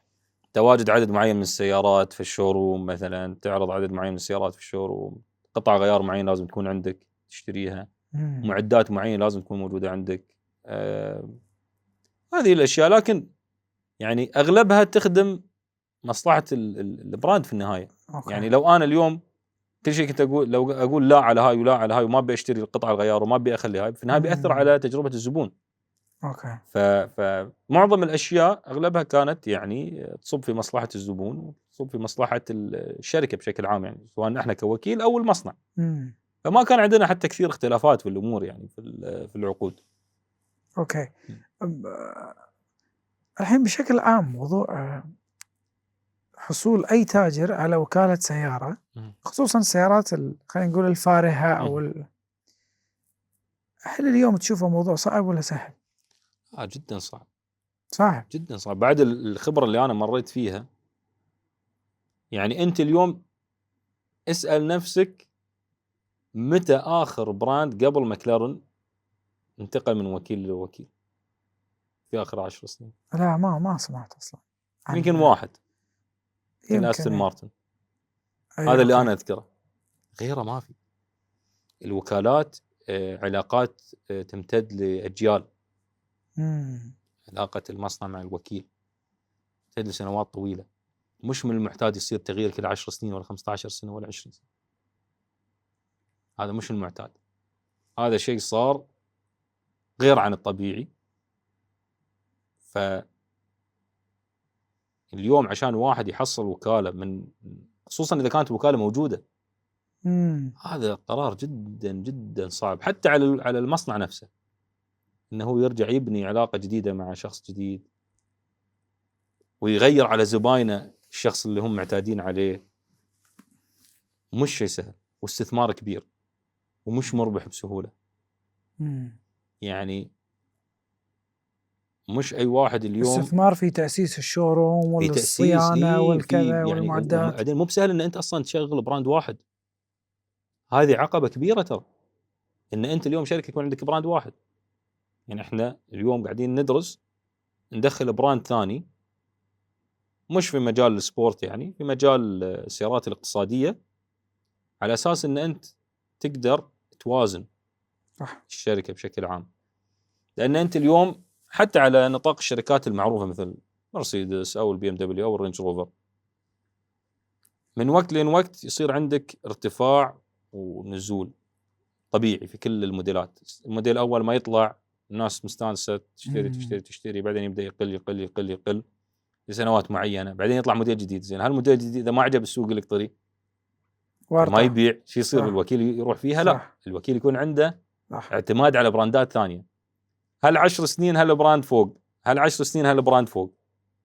تواجد عدد معين من السيارات في الشوروم، مثلا تعرض عدد معين من السيارات في الشوروم، قطع غيار معين لازم تكون عندك تشتريها، معدات معينه لازم تكون موجوده عندك. هذه الاشياء، لكن يعني اغلبها تخدم مصلحه البراند في النهايه. يعني لو انا اليوم كل شيء كنت اقول، لو اقول لا على هاي ولا على هاي وما ابي اشتري القطع الغيار وما ابي اخلي هاي، في النهايه بياثر على تجربه الزبون. اوكي. فمعظم الاشياء اغلبها كانت يعني تصب في مصلحه الزبون، وتصب في مصلحه الشركه بشكل عام، يعني سواء احنا كوكيل او المصنع. فما كان عندنا حتى كثير اختلافات في الامور يعني في العقود. اوكي. الحين بشكل عام موضوع حصول اي تاجر على وكاله سياره، خصوصا السيارات خلينا نقول الفارهه او هل اليوم تشوفه موضوع صعب ولا سهل؟ جدا صعب. صعب جدا صعب بعد الخبره اللي انا مريت فيها. يعني انت اليوم اسال نفسك متى اخر براند قبل ماكلارن انتقل من وكيل لوكيل في اخر 10 سنين؟ لا ما سمعت اصلا. يمكن واحد، يمكن استون مارتن. هذا اللي انا اذكره، غيره ما في. الوكالات علاقات تمتد لاجيال. علاقه المصنع مع الوكيل تمتد لسنوات طويله، مش من المعتاد يصير تغيير كل 10 سنين ولا 15 سنه ولا 20 سنه. هذا مش المعتاد، هذا شيء صار غير عن الطبيعي. فاليوم عشان واحد يحصل وكالة من، خصوصا إذا كانت الوكالة موجودة، هذا قرار جدا جدا صعب، حتى على المصنع نفسه، إنه هو يرجع يبني علاقة جديدة مع شخص جديد، ويغير على زباينه الشخص اللي هم معتادين عليه. مش شيء سهل، واستثمار كبير، ومش مربح بسهولة. يعني مش اي واحد اليوم استثمار في تاسيس الشوروم والصيانه والكذا يعني والمعدات. بعدين مو بسهل ان انت اصلا تشغل براند واحد. هذه عقبه كبيره ترى. ان انت اليوم شركه يكون عندك براند واحد. يعني احنا اليوم قاعدين ندرس ندخل براند ثاني مش في مجال السبورت، يعني في مجال السيارات الاقتصاديه، على اساس ان انت تقدر توازن صح. الشركه بشكل عام. لان انت اليوم حتى على نطاق الشركات المعروفه مثل مرسيدس او البي ام دبليو او الرينج روفر، من وقت لين وقت يصير عندك ارتفاع ونزول طبيعي في كل الموديلات. الموديل اول ما يطلع الناس مستانسه تشتري تشتري تشتري، بعدين يبدا يقل يقل يقل يقل لسنوات معينه، بعدين يطلع موديل جديد. زين هالموديل الجديد اذا ما عجب السوق الاقطري ما يبيع، شو يصير؟ صح. الوكيل يروح فيها؟ صح. لا، الوكيل يكون عنده صح. اعتماد على براندات ثانيه. هل 10 سنين هالبراند فوق، هل 10 سنين هالبراند فوق،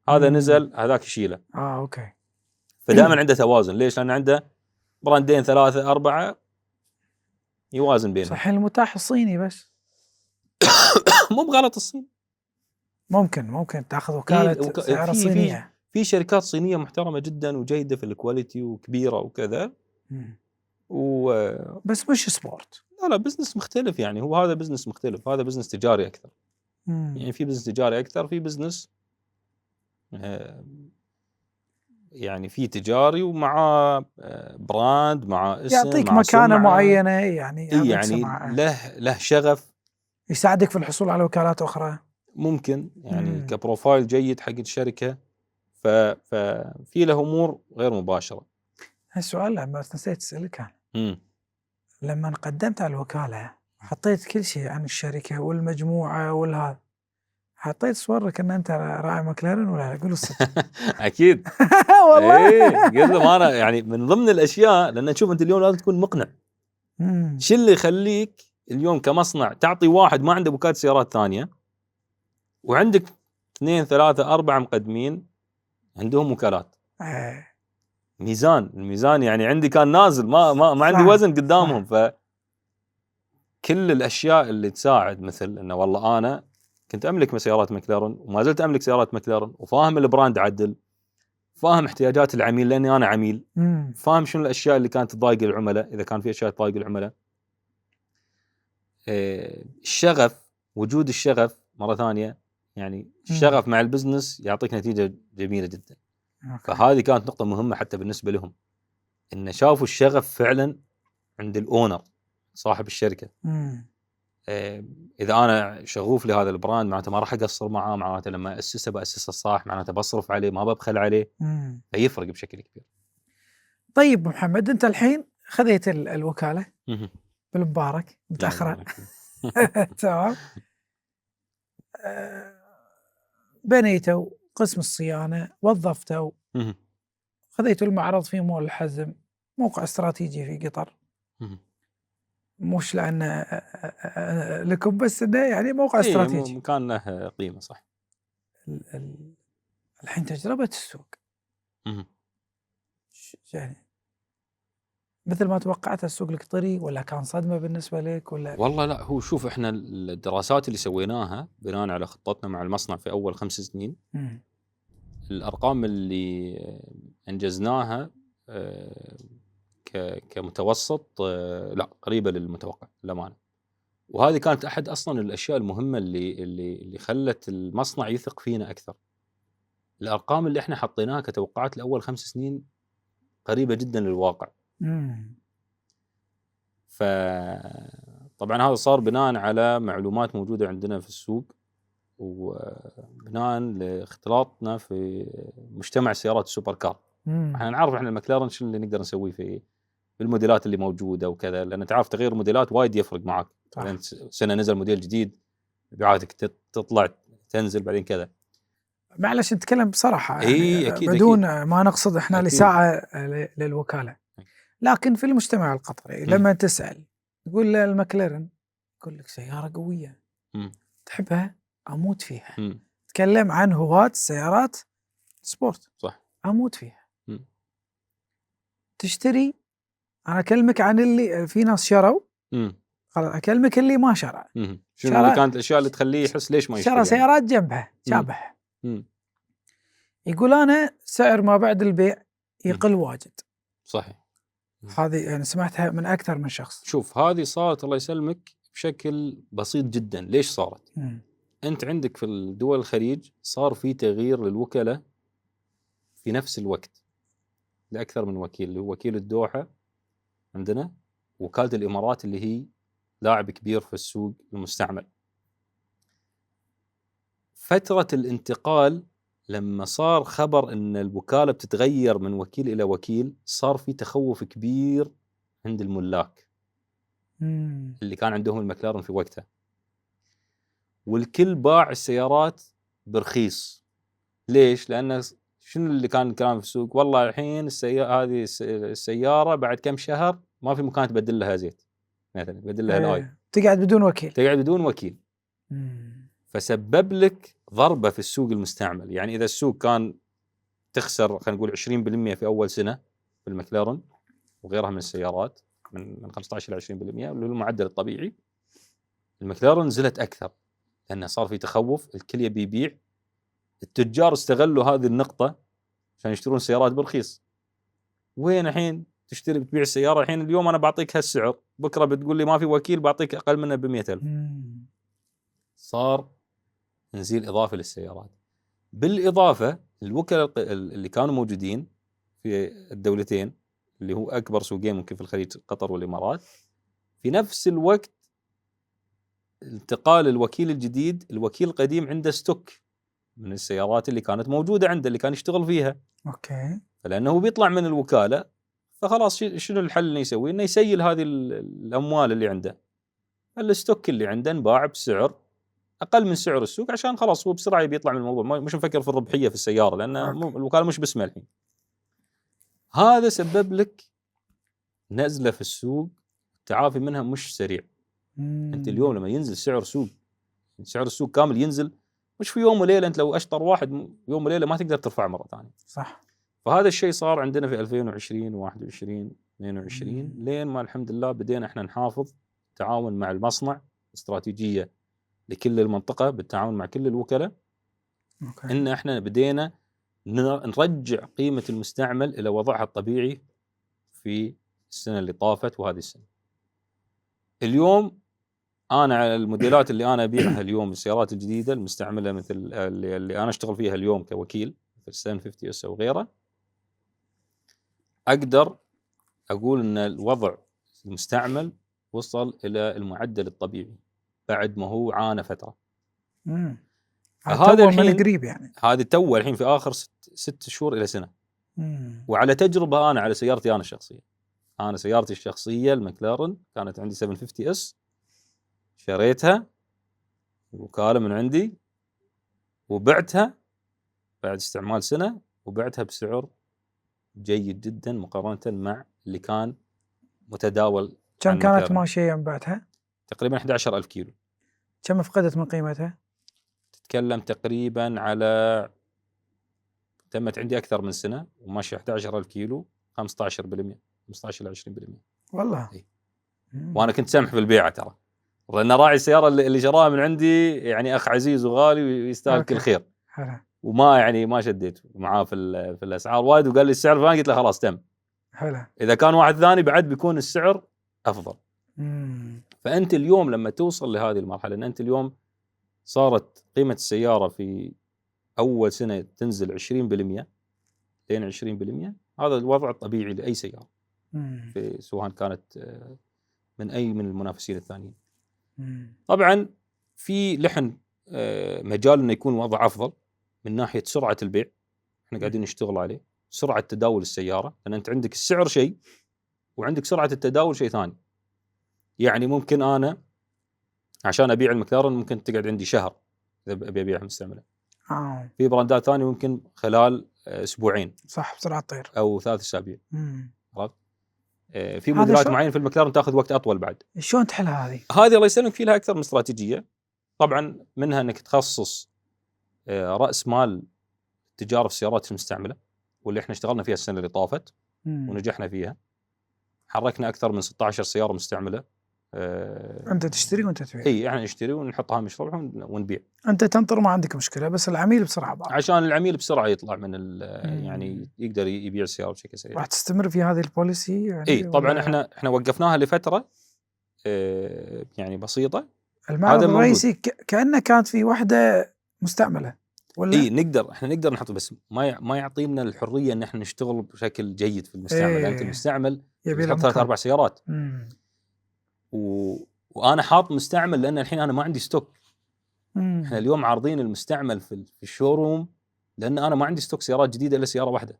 هذا نزل هذاك يشيله. اوكي. فدائما عنده توازن. ليش؟ لان عنده براندين 3 4 يوازن بينهم. صح. المتاح الصيني بس مو بغلط الصين، ممكن تاخذ وكاله سياره صينيه. في شركات صينيه محترمه جدا وجيده في الكواليتي وكبيره وكذا بس مش سبورت. لا بزنس مختلف. يعني هو هذا بزنس مختلف، هذا بزنس تجاري اكثر. يعني في بزنس تجاري اكثر، في بزنس يعني في تجاري ومع براند مع اسم يعطيك مع مكانه سمعة. معينه، يعني يعني له شغف، يساعدك في الحصول على وكالات اخرى ممكن يعني كبروفايل جيد حق الشركه. ففي له امور غير مباشره. هالسؤال لما نسيت اسالك انا، لما قدمت على الوكاله حطيت كل شيء عن الشركه والمجموعه والهذا، حطيت صورك ان انت راعي ماكلارن ولا لا؟ قول الصدق. اكيد. والله. ايه قلت له ما انا يعني من ضمن الاشياء، لان تشوف انت اليوم لازم تكون مقنع. شو اللي يخليك اليوم كمصنع تعطي واحد ما عنده وكالة سيارات ثانيه وعندك 2 3 4 مقدمين عندهم وكالات؟ الميزان يعني عندي كان نازل، ما عندي وزن قدامهم. فكل الاشياء اللي تساعد، مثل انه والله انا كنت املك سيارات ماكلارن وما زلت املك سيارات ماكلارن، وفاهم البراند عدل، فاهم احتياجات العميل لاني انا عميل، فاهم شنو الاشياء اللي كانت تضايق العملاء اذا كان في اشياء تضايق العملاء. الشغف، وجود الشغف مره ثانيه، يعني الشغف مع البزنس يعطيك نتيجه جميله جدا. فهذه كانت نقطه مهمه حتى بالنسبه لهم، ان شافوا الشغف فعلا عند الاونر صاحب الشركه. اذا انا شغوف لهذا البراند معناته ما راح اقصر معاه، معناته لما اسسه باسسه صح، معناته بصرف عليه ما ببخل عليه. فيفرق بشكل كبير. طيب محمد، انت الحين خذيت الوكاله بالمبارك متاخره. تمام. بنيتوا قسم الصيانه، وظفتوا، خذيتوا المعرض في مول الحزم، موقع استراتيجي في قطر. مش لأن لكم بس إنه يعني موقع استراتيجي. مكان له قيمة. صح. الحين تجربة السوق يعني مثل ما توقعت السوق القطري، ولا كان صدمة بالنسبة لك ولا؟ والله لا، هو شوف احنا الدراسات اللي سويناها بناء على خطتنا مع المصنع في أول 5 سنين، الأرقام اللي أنجزناها كمتوسط لا قريبة للمتوقع للأمانة. وهذه كانت أحد أصلا الأشياء المهمة اللي خلت المصنع يثق فينا أكثر. الأرقام اللي احنا حطيناها كتوقعات لأول 5 سنين قريبة جدا للواقع. فطبعا هذا صار بناء على معلومات موجودة عندنا في السوق، وبناء لاختلاطنا في مجتمع سيارات السوبر كار. احنا نعرف احنا المكلارن شو اللي نقدر نسويه في بالموديلات اللي موجودة وكذا، لأن تعرف تغيير الموديلات وايد يفرق معك. بعدين سنة نزل موديل جديد مبيعاتك تطلع تنزل بعدين كذا. معلش نتكلم بصراحة يعني أكيد بدون أكيد. ما نقصد احنا لساعة للوكالة، لكن في المجتمع القطري لما تسأل تقول المكلارن يقول لك سيارة قوية تحبها أموت فيها. تكلم عن هواة سيارات سبورت، صح، أموت فيها. تشتري، أنا أكلمك عن اللي في ناس شروا، خلاص أكلمك اللي ما شرى. شنو اللي كانت الأشياء اللي تخليه يحس ليش ما يشتري؟ شرى سيارات جنبها شابه. يقول أنا سعر ما بعد البيع يقل واجد. صحيح. هذه يعني سمعتها من أكثر من شخص. شوف هذه صارت الله يسلمك بشكل بسيط جدا. ليش صارت؟ أنت عندك في الدول الخليج صار في تغيير للوكلاء في نفس الوقت لأكثر من وكيل، اللي هو وكيل الدوحة عندنا، وكالة الإمارات اللي هي لاعب كبير في السوق المستعمل. فترة الانتقال لما صار خبر أن الوكالة بتتغير من وكيل إلى وكيل، صار في تخوف كبير عند الملاك اللي كان عندهم المكلارن في وقتها، والكل باع السيارات برخيص. ليش؟ لأن شنو اللي كان الكلام في السوق؟ والله الحين هذه السيارة بعد كم شهر ما في مكان تبدل لها زيت مثلا، تبدل لها الآي، تقعد بدون وكيل. تقعد بدون وكيل. فسبب لك ضربة في السوق المستعمل. يعني إذا السوق كان تخسر خلينا نقول 20% في أول سنة في المكلارن وغيرها من السيارات، من 15 إلى 20% اللي هو المعدل الطبيعي، المكلارن نزلت أكثر لأنه صار في تخوف، الكل يبي يبيع. التجار استغلوا هذه النقطة عشان يشترون سيارات برخيص. وين الحين تشتري بتبيع السيارة الحين اليوم أنا بعطيك هالسعر، بكرة بتقول لي ما في وكيل بعطيك أقل منه ب100,000. صار نزيل إضافي للسيارات. بالإضافة الوكلاء اللي كانوا موجودين في الدولتين اللي هو أكبر سوقين ممكن في الخليج، قطر والإمارات، في نفس الوقت انتقال الوكيل الجديد، الوكيل القديم عنده ستوك من السيارات اللي كانت موجودة عنده اللي كان يشتغل فيها. أوكي. فلأنه بيطلع من الوكالة، فخلاص شنو الحل اللي يسويه؟ إنه يسيل هذه الأموال اللي عنده. الستوك اللي عنده انباع بسعر أقل من سعر السوق عشان خلاص هو بسرعة بيطلع من الموضوع، مش مفكر في الربحية في السيارة، لأن الوكالة مش باسمه الحين. هذا سبب لك نزلة في السوق، التعافي منها مش سريع. أنت اليوم لما ينزل سعر السوق كامل ينزل، مش في يوم وليلة. أنت لو أشطر واحد يوم وليلة ما تقدر ترفع مرة ثانية. صح. فهذا الشيء صار عندنا في 2020 21 22 لين ما الحمد لله بدينا احنا نحافظ تعاون مع المصنع، استراتيجية لكل المنطقة بالتعاون مع كل الوكلاء. إن احنا بدينا نرجع قيمة المستعمل إلى وضعها الطبيعي في السنة اللي طافت وهذه السنة. اليوم أنا على الموديلات اللي أنا أبيعها اليوم، السيارات الجديدة المستعملة مثل اللي أنا أشتغل فيها اليوم كوكيل في 750S أو غيره، أقدر أقول أن الوضع المستعمل وصل إلى المعدل الطبيعي بعد ما هو عانى فترة. هذا الحين من قريب يعني، هذه تو الحين في آخر 6 شهور إلى سنة. وعلى تجربة أنا على سيارتي أنا الشخصية، أنا سيارتي الشخصية المكلارن كانت عندي 750S، شريتها وكالة من عندي وبعتها بعد استعمال سنة، وبعتها بسعر جيد جدا مقارنة مع اللي كان متداول. كم كانت ماشية يوم بعتها؟ تقريبا 11,000 كيلو. كم فقدت من قيمتها؟ تتكلم تقريبا على تمت عندي أكثر من سنة وماشي 11,000 كيلو 15%، 15 إلى 20%. والله. وأنا كنت سمح في البيعة ترى، لأن راعي السيارة اللي شراها من عندي يعني أخ عزيز وغالي ويستاهل كل خير. حلو. وما يعني ما شديت معاه في الأسعار وايد، وقال لي السعر فلان، قلت له خلاص تم. حلو. إذا كان واحد ثاني بعد بيكون السعر أفضل. فأنت اليوم لما توصل لهذه المرحلة، أن أنت اليوم صارت قيمة السيارة في أول سنة تنزل 20% لين 20%، هذا الوضع الطبيعي لأي سيارة في سواء كانت من أي من المنافسين الثانيين. طبعا في لحن مجال أنه يكون وضع أفضل من ناحية سرعة البيع، احنا قاعدين نشتغل عليه، سرعة تداول السيارة، لأن أنت عندك السعر شيء وعندك سرعة التداول شيء ثاني. يعني ممكن أنا عشان أبيع المكلارن ممكن تقعد عندي شهر إذا أبي أبيعها مستعملة. في براندات ثانية ممكن خلال أسبوعين. صح، بسرعة تطير. أو 3 أسابيع. عرفت؟ في موديلات معينة في المكلارن تأخذ وقت أطول بعد. شلون تحلها هذه؟ هذه الله يسلمك في لها أكثر من استراتيجية. طبعا منها أنك تخصص رأس مال تجارة في السيارات المستعملة، واللي احنا اشتغلنا فيها السنة اللي طافت ونجحنا فيها. حركنا أكثر من 16 سيارة مستعملة. أنت تشتري وأنت تبيع. إيه، احنا نشتري ونحطها مش ربح ونبيع. أنت تنطر ما عندك مشكلة، بس العميل بسرعة بقى. عشان العميل بسرعة يطلع من يعني يقدر يبيع السيارة بشكل سريع. راح تستمر في هذه البوليسي يعني؟ إيه طبعا احنا وقفناها لفترة يعني بسيطه. المعرض هذا موجود. الرئيسي كأنه كانت في وحدة مستعملة ولا؟ اي احنا نقدر نحط، بس ما يعطينا الحريه ان احنا نشتغل بشكل جيد في المستعمل. لان انت المستعمل يبي له تحط 3 4 سيارات مم. وانا حاط مستعمل لان الحين انا ما عندي ستوك. مم. احنا اليوم عارضين المستعمل في الشوروم لان انا ما عندي ستوك سيارات جديده الا سياره واحده،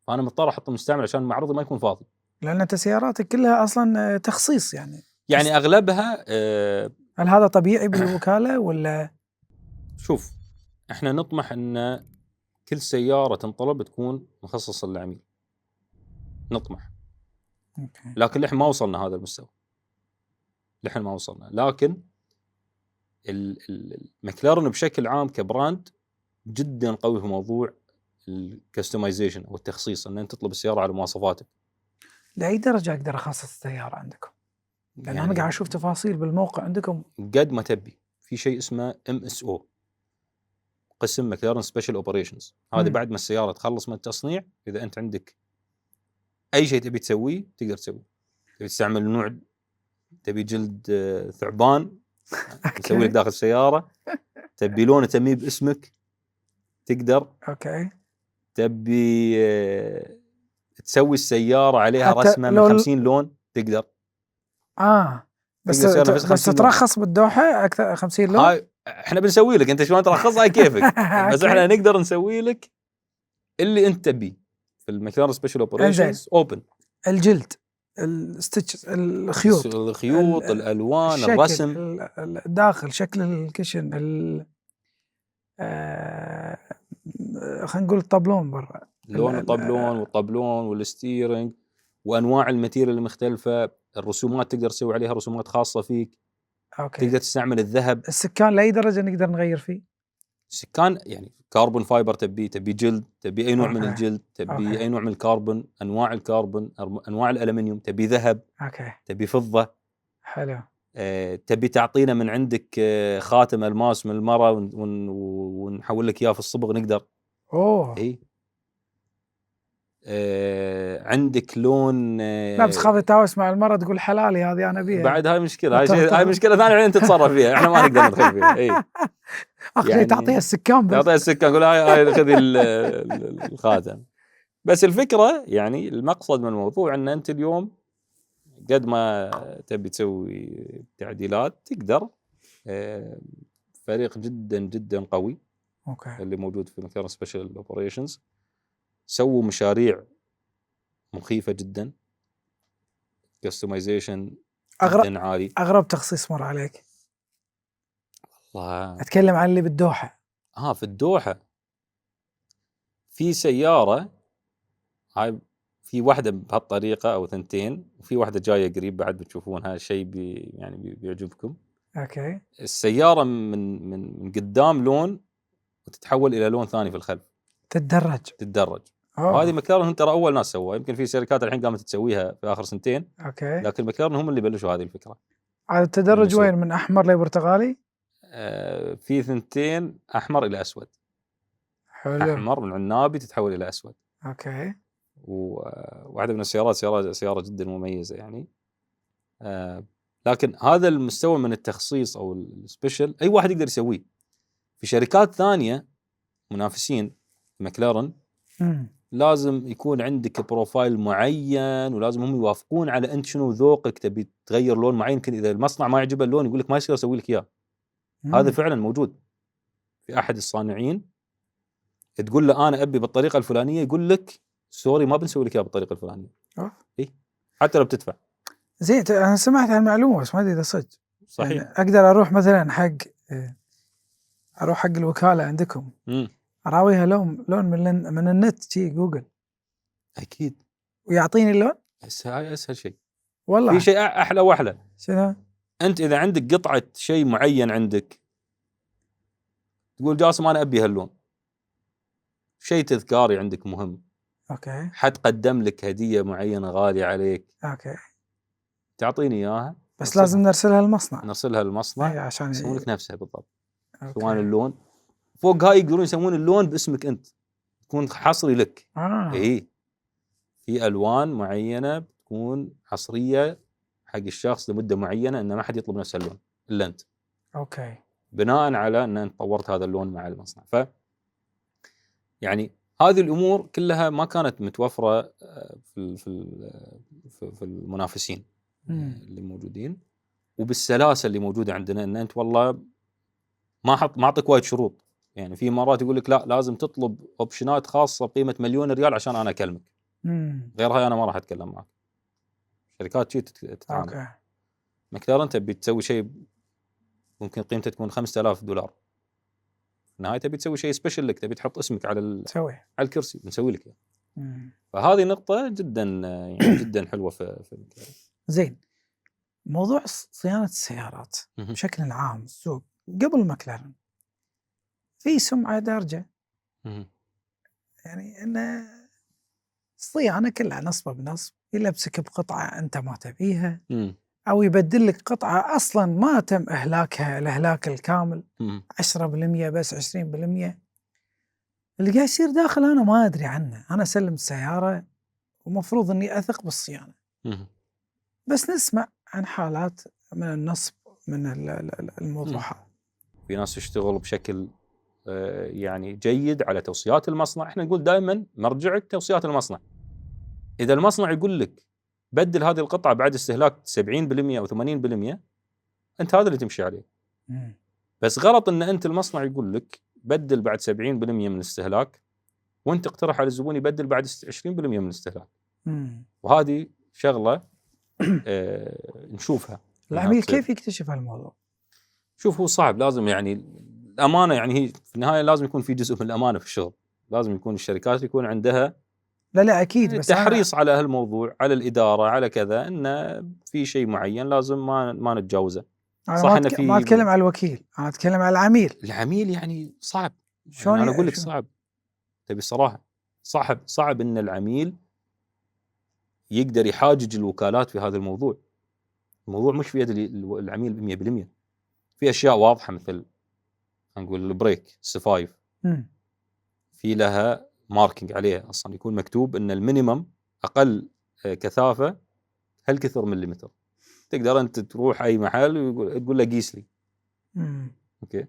فانا مضطر احط المستعمل عشان معرضي ما يكون فاضي. لأن أنت سياراتك كلها أصلا تخصيص يعني اغلبها هل هذا طبيعي بالوكالة ولا؟ شوف، احنا نطمح ان كل سياره تنطلب تكون مخصصه للعميل، نطمح. أوكي. لكن لحين ما وصلنا هذا المستوى، لحين ما وصلنا. لكن مكلارن بشكل عام كبراند جدا قوي في موضوع الكستمايزيشن او التخصيص، ان انت تطلب السياره على مواصفاتك. لأي درجة أقدر أخصص السيارة عندكم؟ لأن أنا قاعد أشوف تفاصيل بالموقع عندكم قد ما تبي. في شيء اسمه MSO، قسم مكلارن سبيشال اوبريشنز. هذه بعد ما السياره تخلص من التصنيع، اذا انت عندك اي شيء تبي تسويه تقدر تسويه. تبي تستعمل نوع، تبي جلد ثعبان نسوي لك داخل السياره، تبي لونه تميه باسمك تقدر. أوكي. تبي تسوي السياره عليها رسمه من 50 لون تقدر. بس ترخص بالدوحه اكثر 50 لون. هاي احنا بنسوي لك، انت شلون ترخصها هاي كيفك. بس احنا نقدر نسوي لك اللي انت تبيه في المكلارن سبيشال اوبريشنز. اوبن الجلد، الستيتش، الخيوط، الالوان، الرسم، الداخل، شكل الكشن، خلينا نقول الطبلون برا، لون الطبلون والطبلون والستيرنج وانواع الماتيريال المختلفه. الرسومات تقدر تسوي عليها رسومات خاصه فيك. أوكي. تقدر تستعمل الذهب. السكان لاي درجه نقدر نغير فيه؟ السكان يعني كاربون فايبر، تبي جلد، تبي اي نوع أوكي. من الجلد، تبي أوكي. اي نوع من الكربون، انواع الكربون، انواع الالمنيوم، تبي ذهب، أوكي. تبي فضه. حلو. تبي تعطينا من عندك خاتم الماس من المرة ونحول لك اياه في الصبغ نقدر. اي عندك لون لا بس خاف تتهاوش مع المرة تقول حلالي هذه انا بيها. بعد هاي مشكلة، هاي مشكلة ثانية انت تتصرف فيها، احنا ما نقدر ندخل فيها. اي يعني تعطيها السكان بس. تعطيها السكان، قول هاي خذي الخاتم. بس الفكرة يعني المقصد من الموضوع ان انت اليوم قد ما تبي تسوي تعديلات تقدر. فريق جدا جدا قوي. أوكي. اللي موجود في مكلارن سبيشال اوبريشنز سووا مشاريع مخيفة جدا، كستمايزيشن جدا عالي. أغرب تخصيص مر عليك؟ والله أتكلم عن اللي بالدوحة. في الدوحة في سيارة، هاي في واحدة بهالطريقة أو ثنتين، وفي واحدة جاية قريب بعد بتشوفونها. شيء يعني بيعجبكم. أوكي. السيارة من قدام لون وتتحول إلى لون ثاني في الخلف. تتدرج. وهذه مكلارن هم ترى أول ناس سووها. يمكن في شركات الحين قامت تسويها في آخر سنتين. أوكي. لكن مكلارن هم اللي بلشوا هذه الفكرة. على التدرج وين، من أحمر لبرتقالي؟ في ثنتين أحمر إلى أسود. حلو. أحمر من عنابي تتحول إلى أسود. أوكي. وواحدة من السيارات سيارة جدا مميزة يعني. لكن هذا المستوى من التخصيص أو السبيشل أي واحد يقدر يسويه. في شركات ثانية منافسين مكلارن لازم يكون عندك بروفايل معين، ولازم هم يوافقون على أنت شنو ذوقك، تبي تغير لون معين. يمكن إذا المصنع ما يعجبه اللون يقول لك ما يصير أسوي لك إياه. هذا فعلا موجود في أحد الصانعين. تقول له أنا أبي بالطريقة الفلانية، يقول لك سوري ما بنسوي لك إياه بالطريقة الفلانية. إيه حتى لو بتدفع. زين أنا سمعت هالمعلومة بس ما أدري إذا صدق. صحيح. يعني أقدر أروح مثلا حق الوكالة عندكم أراويها لون من النت شي جوجل. أكيد. ويعطيني اللون. هاي أسهل شيء. والله. في شيء أحلى وأحلى. شنو؟ أنت إذا عندك قطعة شيء معين عندك، تقول جاسم أنا أبي هاللون. شيء تذكاري عندك مهم. أوكي. حد قدم لك هدية معينة غالية عليك. أوكي. تعطيني إياها. بس لازم نرسلها للمصنع. نرسلها للمصنع عشان يسوون لك نفسها بالضبط. سواء اللون فوق هاي يقدرون يسوون اللون باسمك أنت، تكون حصري لك. إيه في ألوان معينة بتكون حصرية حق الشخص لمده معينه انه ما حد يطلب نفس اللون الا انت، اوكي. بناء على ان انت طورت هذا اللون مع المصنع. ف يعني هذه الامور كلها ما كانت متوفره في المنافسين اللي موجودين، وبالسلاسه اللي موجوده عندنا، ان انت والله ما اعطيك وايد شروط. يعني في مرات يقول لك لا لازم تطلب اوبشنات خاصه بقيمه مليون ريال عشان انا اكلمك، غير هاي انا ما راح اتكلم معك. شركات شي تتعامل. اوكي. ماكلارن تبي تسوي شيء ممكن قيمته تكون $5000، في النهايه تبي تسوي شيء سبيشل لك، تبي تحط اسمك على الكرسي، بنسوي لك اياه. فهذه نقطه جدا يعني جدا حلوه في زين. موضوع صيانه السيارات بشكل عام السوق قبل ماكلارن في سمعه دارجه، يعني ان الصيانه كلها نصبه بنصب، يلبسك بقطعه انت ما تبيها او يبدل لك قطعه اصلا ما تم اهلاكها الاهلاك الكامل، 10% بس 20%. اللي قاعد يصير داخل انا ما ادري عنه. انا اسلم السياره ومفروض اني اثق بالصيانه، بس نسمع عن حالات من النصب من الموضوع هذا. في ناس يشتغل بشكل يعني جيد على توصيات المصنع. احنا نقول دائما مرجعك توصيات المصنع. اذا المصنع يقول لك بدل هذه القطعه بعد استهلاك 70% او 80%، انت هذا اللي تمشي عليه. بس غلط ان انت المصنع يقول لك بدل بعد 70% من الاستهلاك، وانت اقترح على الزبون يبدل بعد 20% من الاستهلاك. وهذه شغله نشوفها. العميل كيف يكتشف هالموضوع؟ شوف، هو صعب. لازم يعني الامانه، يعني هي في النهايه لازم يكون في جزء من الامانه في الشغل. لازم يكون الشركات يكون عندها لا اكيد، بس تحريص على هالموضوع، على الاداره، على كذا، انه في شيء معين لازم ما نتجاوزه. صح، أنا ما اتكلم على الوكيل، انا اتكلم على العميل. العميل يعني صعب. شلون يعني انا اقول لك صعب، تبي صراحه صعب ان العميل يقدر يحاجج الوكالات في هذا الموضوع. الموضوع مش في يد العميل 100%. في اشياء واضحه، مثل نقول البريك، السفايف، في لها ماركينج عليها اصلا، يكون مكتوب ان المينيمم اقل كثافه هالكثر مليمتر. تقدر انت تروح اي محل وتقول له قيس لي. اوكي.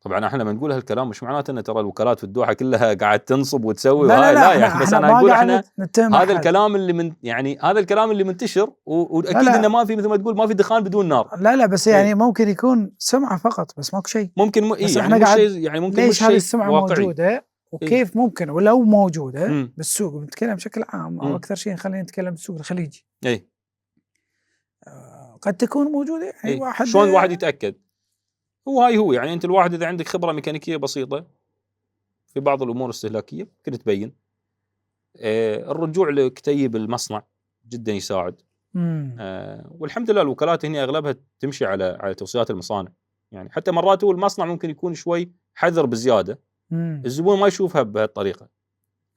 طبعا احنا لما نقول هالكلام مش معناته ان ترى الوكالات في الدوحه كلها قاعد تنصب وتسوي، لا يعني بس انا اقول احنا هذا الكلام اللي من يعني هذا الكلام اللي منتشر، واكيد انه ما في، مثل ما تقول، ما في دخان بدون نار. لا بس يعني ممكن يكون سمعه فقط، بس ماكو شيء. ممكن بس يعني احنا قاعد يعني ممكن ليش هذه السمعه موجوده، وكيف ممكن ولو موجوده بالسوق. بنتكلم بشكل عام او اكثر شيء خلينا نتكلم بالسوق الخليجي. قد تكون موجوده. يعني واحد شلون الواحد يتاكد؟ هو يعني انت الواحد اذا عندك خبره ميكانيكيه بسيطه في بعض الامور الاستهلاكيه ممكن تبين. الرجوع لكتيب المصنع جدا يساعد. والحمد لله الوكالات هنا اغلبها تمشي على توصيات المصانع. يعني حتى مرات هو المصنع ممكن يكون شوي حذر بزياده، الزبون ما يشوفها بهالطريقه.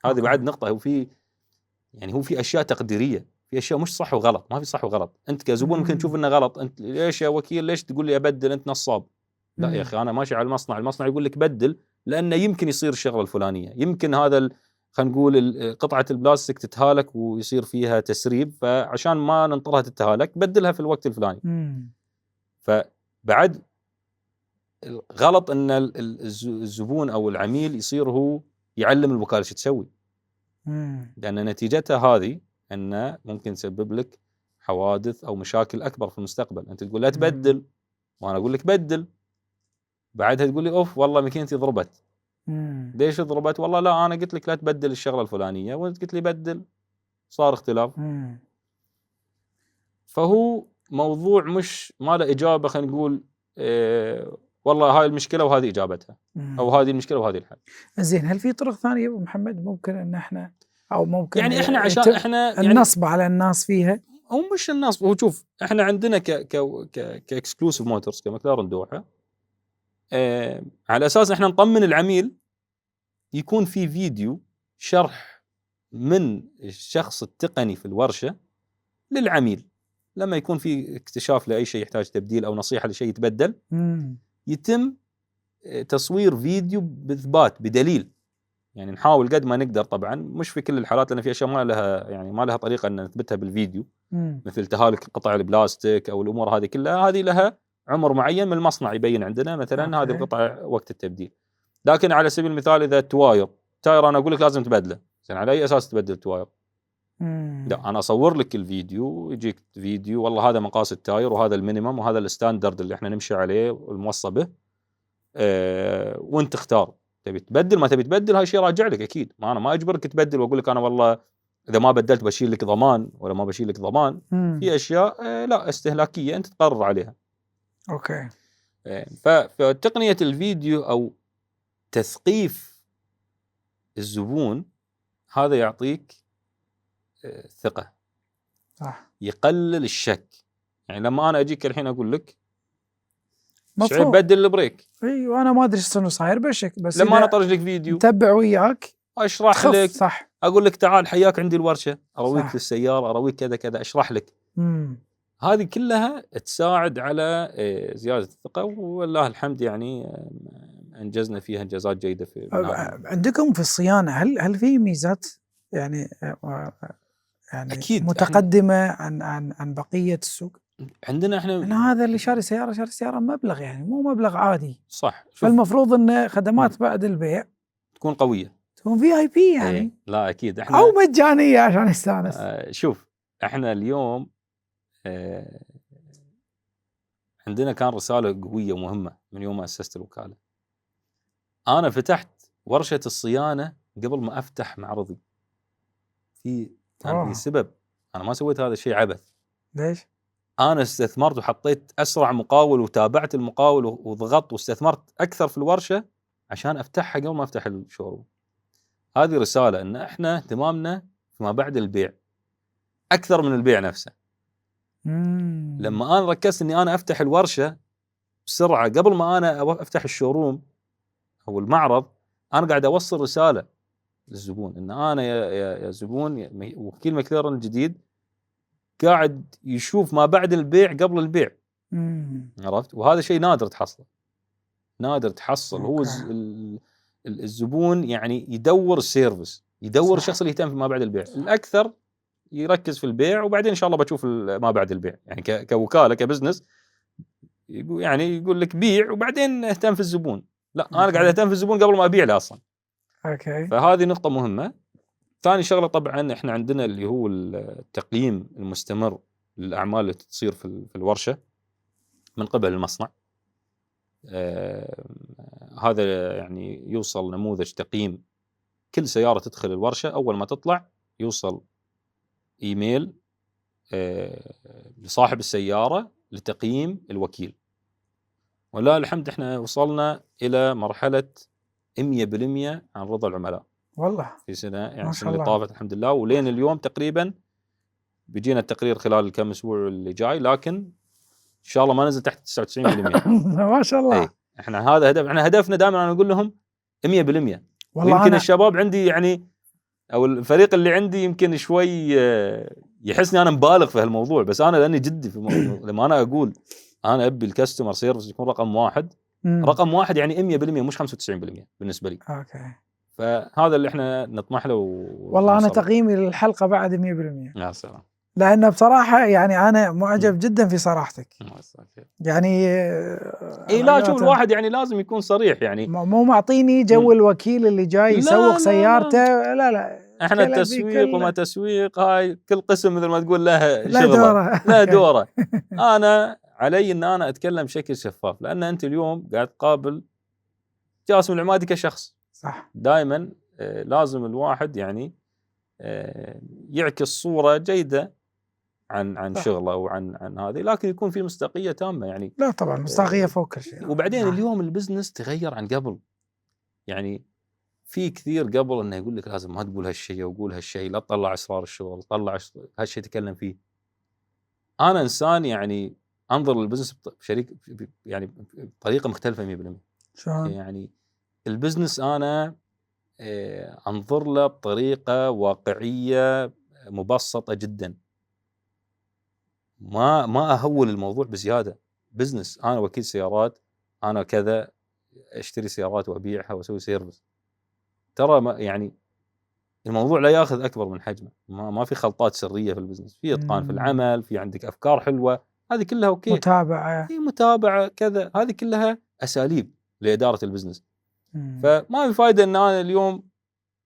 هذه بعد نقطه. هو في اشياء تقديريه، في اشياء مش صح وغلط. ما في صح وغلط. انت كزبون ممكن تشوف انه غلط. انت ليش يا وكيل ليش تقول لي ابدل؟ انت نصاب. لا يا اخي، انا ماشي على المصنع يقول لك بدل لانه يمكن يصير الشغله الفلانيه، يمكن هذا خلينا نقول قطعه البلاستيك تتهالك ويصير فيها تسريب، فعشان ما ننطرها تتهالك بدلها في الوقت الفلاني. فبعد غلط ان الزبون او العميل يصير هو يعلم الوكاله شو تسوي، لان نتيجتها هذه انه ممكن يسبب لك حوادث او مشاكل اكبر في المستقبل. انت تقول لا تبدل، وانا اقول لك بدل، بعدها تقول لي اوف والله ماكينتي ضربت. ليش ضربت؟ والله لا انا قلت لك لا تبدل الشغله الفلانيه وانت قلت لي بدل، صار اختلاف. فهو موضوع مش ما له اجابه. خلينا نقول والله هاي المشكله وهذه اجابتها، او هذه المشكله وهذه الحل. زين، هل في طرق ثانيه ابو محمد ممكن ان احنا، او ممكن يعني احنا عشان احنا النصب على الناس فيها؟ او مش النصب. هو شوف، احنا عندنا كاكسكلوسيف موتورز كمكلارن دوحه، على اساس احنا نطمن العميل، يكون في فيديو شرح من الشخص التقني في الورشه للعميل لما يكون في اكتشاف لاي شيء يحتاج تبديل او نصيحه لشيء يتبدل. يتم تصوير فيديو باثبات بدليل يعني نحاول قد ما نقدر، طبعا مش في كل الحالات لان في اشياء ما لها طريقه ان نثبتها بالفيديو، مثل تهالك قطع البلاستيك او الامور هذه كلها، هذه لها عمر معين من المصنع يبين عندنا مثلا هذه القطع وقت التبديل. لكن على سبيل المثال اذا تاير انا اقول لك لازم تبدله، زين على اي اساس تبدل التواير؟ لا، انا اصور لك الفيديو، يجيك فيديو والله هذا مقاس التاير وهذا المينيمم وهذا الستاندرد اللي احنا نمشي عليه والموصى به، وانت تختار تبي تبدل ما تبي تبدل، هاي شيء راجع لك اكيد. ما انا ما اجبرك تبدل واقول لك انا والله اذا ما بدلت بشيل لك ضمان ولا ما بشيل لك ضمان. في اشياء لا استهلاكيه انت تقرر عليها. اوكي. فتقنيه الفيديو او تثقيف الزبون هذا يعطيك ثقه، صح، يقلل الشك. يعني لما انا اجيك الحين اقول لك شعيب مفهوم. بدل البريك، اي وانا ما ادري شنو صاير بشك، بس لما انا اذا اطرج لك فيديو متبع وياك اشرح تخف. لك، صح، اقول لك تعال حياك عندي الورشه، ارويك صح. في السياره، ارويك كذا كذا، اشرح لك. هذه كلها تساعد على زياده الثقه، والله الحمد يعني انجزنا فيها انجازات جيده في عندكم في الصيانه هل في ميزات يعني يعني أكيد متقدمه عن بقيه السوق؟ عندنا احنا هذا اللي شاري سياره مبلغ، يعني مو مبلغ عادي. صح. فالمفروض ان خدمات بعد البيع تكون قويه، تكون VIP يعني. إيه. لا اكيد احنا او مجانيه عشان يستانس. شوف احنا اليوم عندنا كان رساله قويه ومهمه من يوم ما اسست الوكاله. انا فتحت ورشه الصيانه قبل ما افتح معرضي، كان في سبب. انا ما سويت هذا الشيء عبث. ليش؟ انا استثمرت وحطيت اسرع مقاول وتابعت المقاول وضغطت واستثمرت اكثر في الورشه عشان افتحها قبل ما افتح الشوروم. هذه رساله ان احنا اهتمامنا فيما بعد البيع اكثر من البيع نفسه. لما انا ركزت اني انا افتح الورشه بسرعه قبل ما انا افتح الشوروم او المعرض، انا قاعد اوصل رساله للزبون ان انا يا زبون وكيل ماكلارن الجديد قاعد يشوف ما بعد البيع قبل البيع. عرفت؟ وهذا شيء نادر تحصله، نادر تحصل. هو الزبون يعني يدور السيرفس، يدور الشخص اللي يهتم فيما بعد البيع. الاكثر يركز في البيع وبعدين ان شاء الله بتشوف ما بعد البيع. يعني كوكاله كبزنس يعني يقول لك بيع وبعدين اهتم في الزبون. لا انا قاعد اهتم في الزبون قبل ما ابيع له اصلا. اوكي. فهذه نقطه مهمه. ثاني شغله طبعا احنا عندنا اللي هو التقييم المستمر للاعمال اللي تصير في الورشه من قبل المصنع. هذا يعني يوصل نموذج تقييم كل سياره تدخل الورشه، اول ما تطلع يوصل ايميل لصاحب السياره لتقييم الوكيل. ولله الحمد احنا وصلنا الى مرحله 100% عن رضا العملاء والله في سنه، يعني السنه اللي طافت الحمد لله. ولين اليوم تقريبا بيجينا التقرير خلال الكم اسبوع اللي جاي، لكن ان شاء الله ما نزل تحت 99%. ما شاء الله. اي احنا هذا هدف، احنا هدفنا دائما انا اقول لهم 100%. والله ويمكن الشباب عندي يعني او الفريق اللي عندي يمكن شوي يحسني انا مبالغ في هالموضوع، بس انا لاني جدي في لما انا اقول انا ابي الكاستمر سيرفيس يكون رقم واحد. رقم واحد يعني 100% مش 95% بالنسبه لي. اوكي. فهذا اللي احنا نطمح له. والله انا تقييمي للحلقه بعد 100%. يا سلام. لأنه بصراحة يعني أنا معجب جدا في صراحتك. يعني إيه لا شوف الواحد يعني لازم يكون صريح، يعني مو معطيني جو الوكيل اللي جاي يسوق سيارته. لا احنا التسويق وما تسويق هاي كل قسم مثل ما تقول له شغله له دوره. انا علي ان انا اتكلم بشكل شفاف، لان انت اليوم قاعد تقابل جاسم العمادي كشخص. صح. دائما لازم الواحد يعني يعكس صوره جيده عن شغله وعن هذه، لكن يكون في مصداقيه تامه. يعني لا طبعا مصداقيه فوق كل شيء. وبعدين اليوم البزنس تغير عن قبل. يعني في كثير قبل انه يقول لك لازم ما تقول هالشيء وقول هالشيء، لا تطلع اسرار الشغل، طلع هالشيء تكلم فيه. انا انسان يعني انظر للبزنس بشريك يعني بطريقه مختلفه 100%. شلون؟ يعني البزنس انا انظر له بطريقه واقعيه مبسطه جدا. ما اهول الموضوع بزياده. بزنس، انا وكيل سيارات، انا كذا اشتري سيارات وابيعها واسوي سيرفيس. ترى يعني الموضوع لا ياخذ اكبر من حجمه، ما في خلطات سريه في البزنس، في اتقان في العمل، في عندك افكار حلوه، هذه كلها اوكي، متابعة، في متابعه كذا، هذه كلها اساليب لاداره البزنس. فما في فائده ان انا اليوم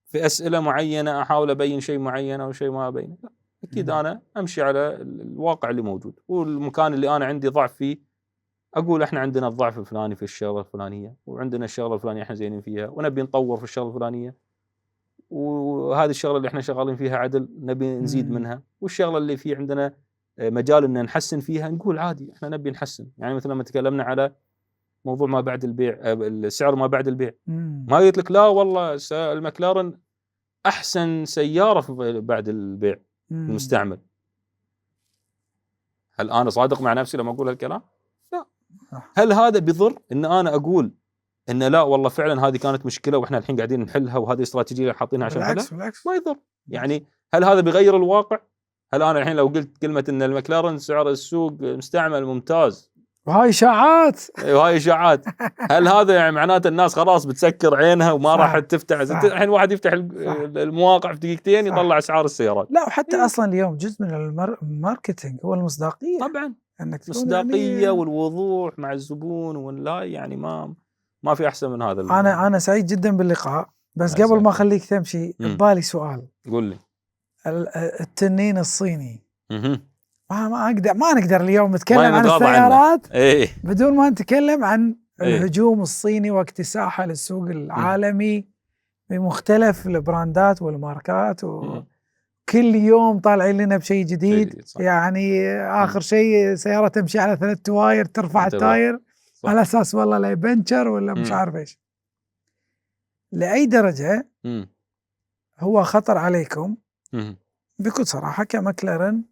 في اسئله معينه احاول ابين شيء معين او شيء ما ابينه، لا اكيد انا امشي على الواقع اللي موجود، والمكان اللي انا عندي ضعف فيه اقول احنا عندنا الضعف الفلاني في الشغله الفلانيه، وعندنا الشغله الفلانيه احنا زينين فيها ونبي نطور في الشغله الفلانيه، وهذه الشغله اللي احنا شغالين فيها عدل نبي نزيد منها، والشغله اللي في عندنا مجال ان نحسن فيها نقول عادي احنا نبي نحسن. يعني مثل ما تكلمنا على موضوع ما بعد البيع، السعر ما بعد البيع، ما قلت لك لا والله المكلارن احسن سياره بعد البيع المستعمل. هل انا صادق مع نفسي لما اقول هالكلام؟ لا. هل هذا بيضر ان انا اقول ان لا والله فعلا هذه كانت مشكله واحنا الحين قاعدين نحلها وهذه استراتيجيه اللي حاطينها عشان نحلها؟ بالعكس ما يضر. يعني هل هذا بيغير الواقع؟ هل انا الحين لو قلت كلمه ان المكلارن سعر السوق مستعمل ممتاز وهاي اشاعات وهاي اشاعات، هل هذا يعني معناته الناس خلاص بتسكر عينها وما صح. راح تفتح؟ الحين واحد يفتح المواقع في دقيقتين صح. يطلع اسعار السيارات. لا، وحتى اصلا اليوم جزء من الماركتينج هو المصداقيه، طبعا انك تكون مصداقيه يعني والوضوح مع الزبون، ولا يعني ما في احسن من هذا. انا سعيد جدا باللقاء، بس عساك. قبل ما اخليك تمشي ببالي سؤال. قول لي. التنين الصيني اها ما نقدر اليوم نتكلم عن السيارات بدون ما نتكلم عن الهجوم الصيني واكتساحه للسوق العالمي بمختلف البراندات والماركات، وكل يوم طالعين لنا بشيء جديد. يعني آخر شيء سيارة تمشي على 3 تواير ترفع التاير على أساس والله لا يبنشر ولا مش عارف إيش. لأي درجة هو خطر عليكم بكل صراحة كمكلارن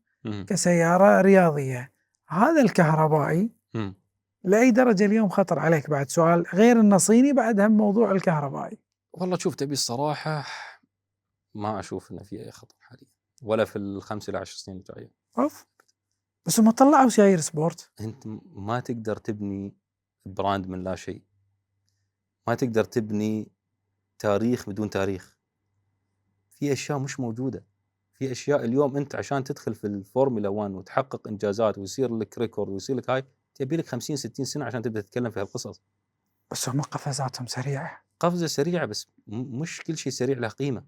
كسيارة رياضية؟ هذا الكهربائي لأي درجة اليوم خطر عليك؟ بعد سؤال غير انه صيني، بعد هم موضوع الكهربائي. والله شوف، تبي الصراحة ما أشوف إنه في أي خطر حاليا، ولا في ال5 إلى 10 سنين الجاية. بس هم طلعوا سيايير سبورت. أنت ما تقدر تبني براند من لا شيء، ما تقدر تبني تاريخ بدون تاريخ. في أشياء مش موجودة، في أشياء اليوم أنت عشان تدخل في الفورمولا 1 وتحقق إنجازات ويصير لك ريكورد ويصير لك هاي، تبي لك 50-60 سنة عشان تبدأ تتكلم في هالقصص. بس هم قفزاتهم سريعة، قفزة سريعة، بس مش كل شيء سريع له قيمة،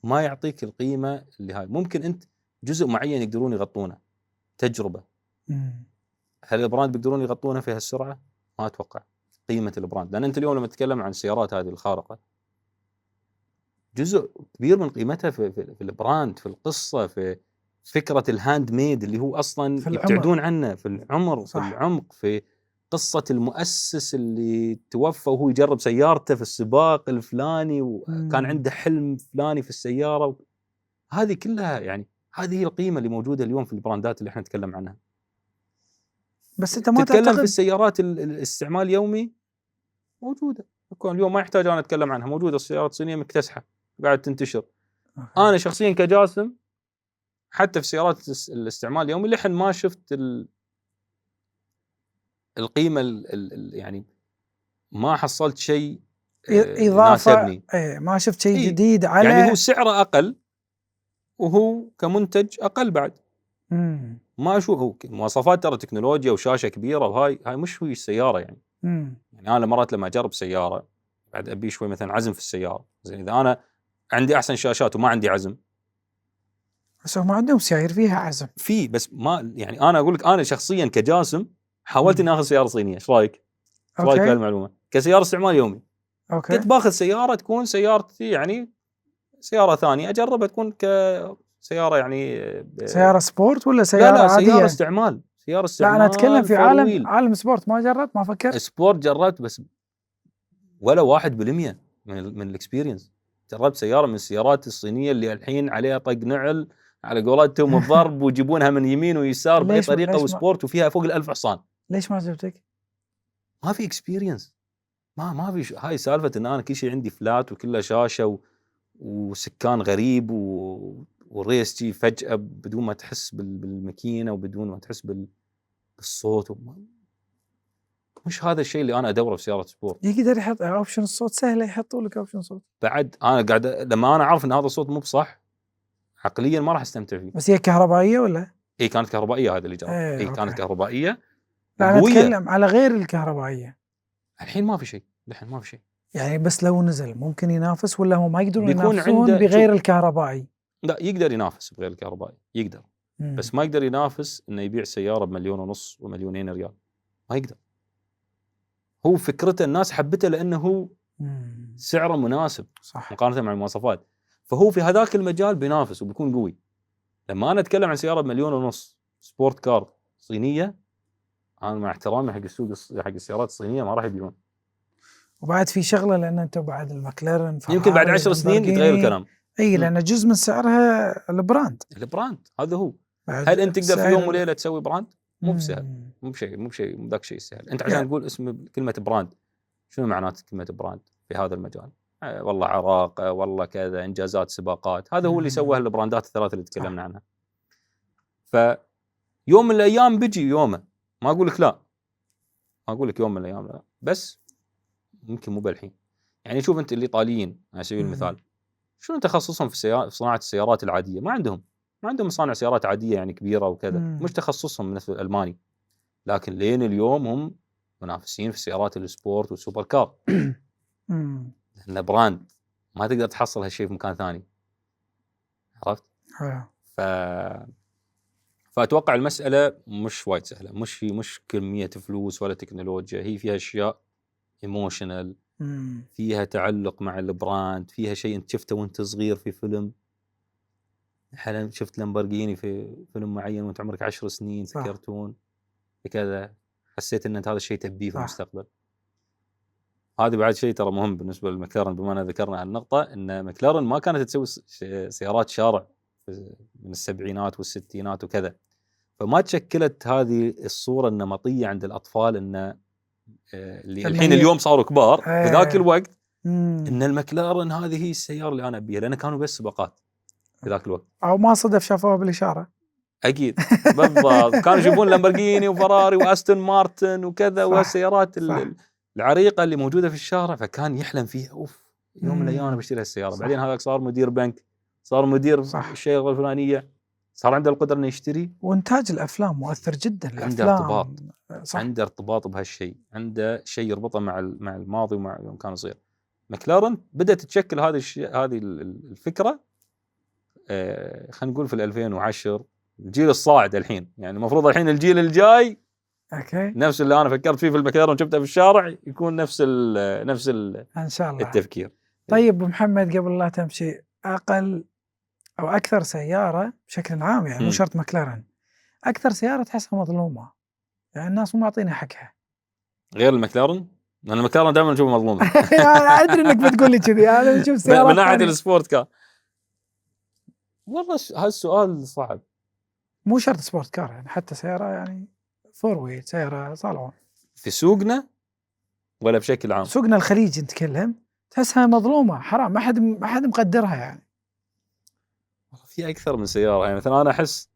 ما يعطيك القيمة اللي هاي. ممكن أنت جزء معين يقدرون يغطونه، تجربة. هل البراند بيقدرون يغطونه في هالسرعة؟ ما أتوقع. قيمة البراند، لأن أنت اليوم لما تتكلم عن السيارات هذه الخارقة، جزء كبير من قيمتها في البراند، في القصة، في فكرة الهاند ميد اللي هو أصلا يبتعدون عنه، في العمر، في العمق، في قصة المؤسس اللي توفى وهو يجرب سيارته في السباق الفلاني وكان عنده حلم فلاني في السيارة. هذه كلها يعني هذه هي القيمة اللي موجودة اليوم في البراندات اللي احنا نتكلم عنها. بس انت ما تتكلم في السيارات الاستعمال اليومي موجودة اليوم، ما يحتاج أنا أتكلم عنها، موجودة السيارات الصينية مكتسحة قاعد تنتشر. أنا شخصيا كجاسم حتى في سيارات الاستعمال اليومي لحن ما شفت القيمة يعني ما حصلت شيء إضافة، ما شفت شيء جديد على، يعني هو سعره أقل وهو كمنتج أقل بعد. ما أشوف مواصفات، ترى تكنولوجيا وشاشة كبيرة وهاي مش هو السيارة يعني. يعني أنا مرات لما أجرب سيارة بعد أبي شوي مثلا عزم في السيارة، زين إذا أنا عندي أحسن شاشات وما عندي عزم. بس هم عندهم سيايير فيها عزم بس ما يعني أنا أقول لك أنا شخصيا كجاسم حاولت إني آخذ سيارة صينية. إيش رأيك؟ إيش رأيك بهالمعلومة كسيارة استعمال يومي؟ كنت باخذ سيارة تكون سيارتي يعني سيارة ثانية أجربها تكون كسيارة يعني سيارة سبورت ولا سيارة لا عادية؟ سيارة استعمال. لا أنا أتكلم في عالم سبورت. ما جربت، ما فكرت. سبورت جربت بس ولا 1% من الاكسبيرينس. جربت سيارة من السيارات الصينية اللي الحين عليها طق نعل على قولتهم الضرب ويجيبونها من يمين ويسار بأي طريقة وسبورت وفيها فوق 1000 حصان. ليش ما عجبتك؟ ما في اكسبيرينس، ما في هاي سالفة إن أنا كل شيء عندي فلات وكله شاشة وسكان غريب والريس جي فجأة بدون ما تحس بالماكينة وبدون ما تحس بالصوت مش هذا الشيء اللي انا ادوره في سياره سبورت. يقدر يحط اوبشن الصوت، سهله يحطوا لك اوبشن صوت. بعد انا قاعد لما انا عارف ان هذا الصوت مو بصح عقليا ما راح استمتع فيه. بس هي كهربائيه ولا؟ اي كانت كهربائيه هذا اللي جرب. اي أوكي. كانت كهربائيه. لا انا قوية. اتكلم على غير الكهربائيه. الحين ما في شيء، الحين ما في شيء. يعني بس لو نزل ممكن ينافس ولا هم ما يقدرون بيكون ينافسون عنده بغير شوف. الكهربائي؟ لا يقدر ينافس بغير الكهربائي يقدر. بس ما يقدر ينافس انه يبيع سياره ب1.5 مليون و2 مليون ريال. ما يقدر. هو فكرته الناس حبته لانه هو سعره مناسب صح. مقارنه مع المواصفات. فهو في هذاك المجال بينافس وبيكون قوي. لما انا اتكلم عن سياره ب1.5 مليون سبورت كار صينيه، انا مع احترامي حق السوق حق السيارات الصينيه ما راح يبيعون. وبعد في شغله لان انت بعد المكلارن يمكن بعد 10 سنين يتغير الكلام. اي لان جزء من سعرها البراند هذا هو. هل انت تقدر في يوم وليله تسوي براند؟ مو بسهل. مو ذاك شيء سهل. انت عشان تقول اسم كلمه براند، شنو معنات كلمه براند في هذا المجال؟ والله عراقه، والله كذا، انجازات، سباقات. هذا هو اللي سواه البراندات الثلاثه اللي تكلمنا عنها. فيوم من الايام بيجي يومه، ما اقول لك لا، ما اقول لك يوم من الايام لا، بس ممكن مو بالحين. يعني شوف انت الايطاليين على سبيل المثال، شنو تخصصهم في صناعه السيارات العاديه؟ ما عندهم مصانع سيارات عاديه يعني كبيره وكذا. مش تخصصهم مثل الالماني، لكن لين اليوم هم منافسين في سيارات السبورت والسوبر كار. لأنه براند ما تقدر تحصل هالشيء في مكان ثاني. عرفت؟ فأتوقع المسألة مش وايد سهلة. مش كمية فلوس ولا تكنولوجيا. هي فيها أشياء ايموشنال، فيها تعلق مع البراند، فيها شيء انت شفته وانت صغير في فيلم. حالا شفت لامبورغيني في فيلم معين وانت عمرك 10 سنين في كرتون كذا، حسيت ان انت هذا الشيء تبيه في المستقبل. هذا بعد شيء ترى مهم بالنسبه للمكلارن. بما ان ذكرنا عن النقطه ان مكلارن ما كانت تسوي سيارات شارع من السبعينات والستينات وكذا، فما تشكلت هذه الصوره النمطيه عند الاطفال ان اللي الحين اليوم صاروا كبار. في ذاك الوقت ان المكلارن هذه هي السياره اللي انا ابيها، لان كانوا بس سباقات في ذاك الوقت. او ما صدف شافوها بالاشاره. اكيد بالضبط. كانوا يشوفون لامبورغيني وفراري واستون مارتن وكذا والسيارات العريقه اللي موجوده في الشارع، فكان يحلم فيها. اوف يوم من الايام انا بشتري هالسياره. بعدين هذاك صار مدير بنك، صار مدير الشيء الفلانيه، صار عنده القدره انه يشتري. وانتاج الافلام مؤثر جدا. عنده ارتباط، عنده ارتباط بهالشيء، عنده شيء يربطه مع الماضي ومع يوم كان صغير. مكلارن بدأت تشكل هذه الفكره خلينا نقول في 2010، الجيل الصاعد الحين. يعني المفروض الحين الجيل الجاي نفس اللي انا فكرت فيه في المكلارن وشفته في الشارع يكون نفس ان شاء الله التفكير. طيب محمد، قبل لا تمشي، اقل او اكثر سياره بشكل عام، يعني مو شرط مكلارن، اكثر سياره تحسها مظلومه، يعني الناس مو معطينها حقها غير المكلارن؟ لان المكلارن دائما نشوفه مظلومه. انا ادري انك بتقول لي كذي، انا بشوف سيارات من ناحيه السبورت كار. والله هالسؤال صعب. مو شرط سبورت كار، يعني حتى سياره يعني فور ويت، سياره صالون في سوقنا ولا بشكل عام؟ سوقنا الخليجي نتكلم، تحسها مظلومه، حرام، ما حد مقدرها. يعني في اكثر من سياره. يعني مثلا انا احس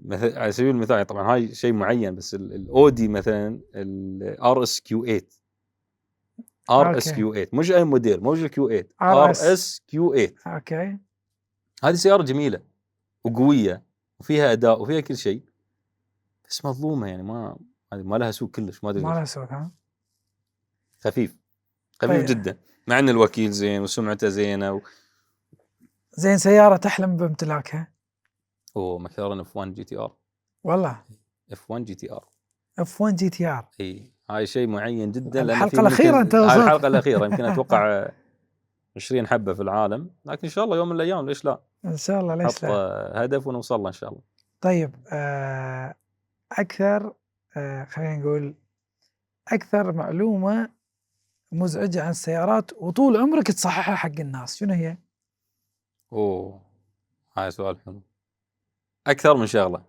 مثلا على سبيل المثال، طبعا هاي شيء معين، بس الاودي مثلا الار اس كيو 8 ار اس كيو 8 مش اي موديل، مو الكيو 8 ار اس كيو 8. اوكي هذه سياره جميله وقويه وفيها اداء وفيها كل شيء، بس مظلومه. يعني ما لها سوق كلش. ما لها سوق. خفيف جدا، مع ان الوكيل زين وسمعته زينه زين. سياره تحلم بامتلاكها؟ مكلارن اف 1 جي تي ار. والله اف 1 جي تي ار. اف 1 جي تي ار، اي هاي شيء معين جدا. الحلقه الاخيره انت وصلت. الحلقه الاخيره يمكن اتوقع 20 حبه في العالم، لكن ان شاء الله يوم من الايام ليش لا، ان شاء الله ليش لا، هدف ونوصل له ان شاء الله. طيب اكثر خلينا نقول اكثر معلومه مزعجه عن السيارات وطول عمرك تصححها حق الناس، شنو هي؟ هاي سؤال حلو. اكثر من شغله.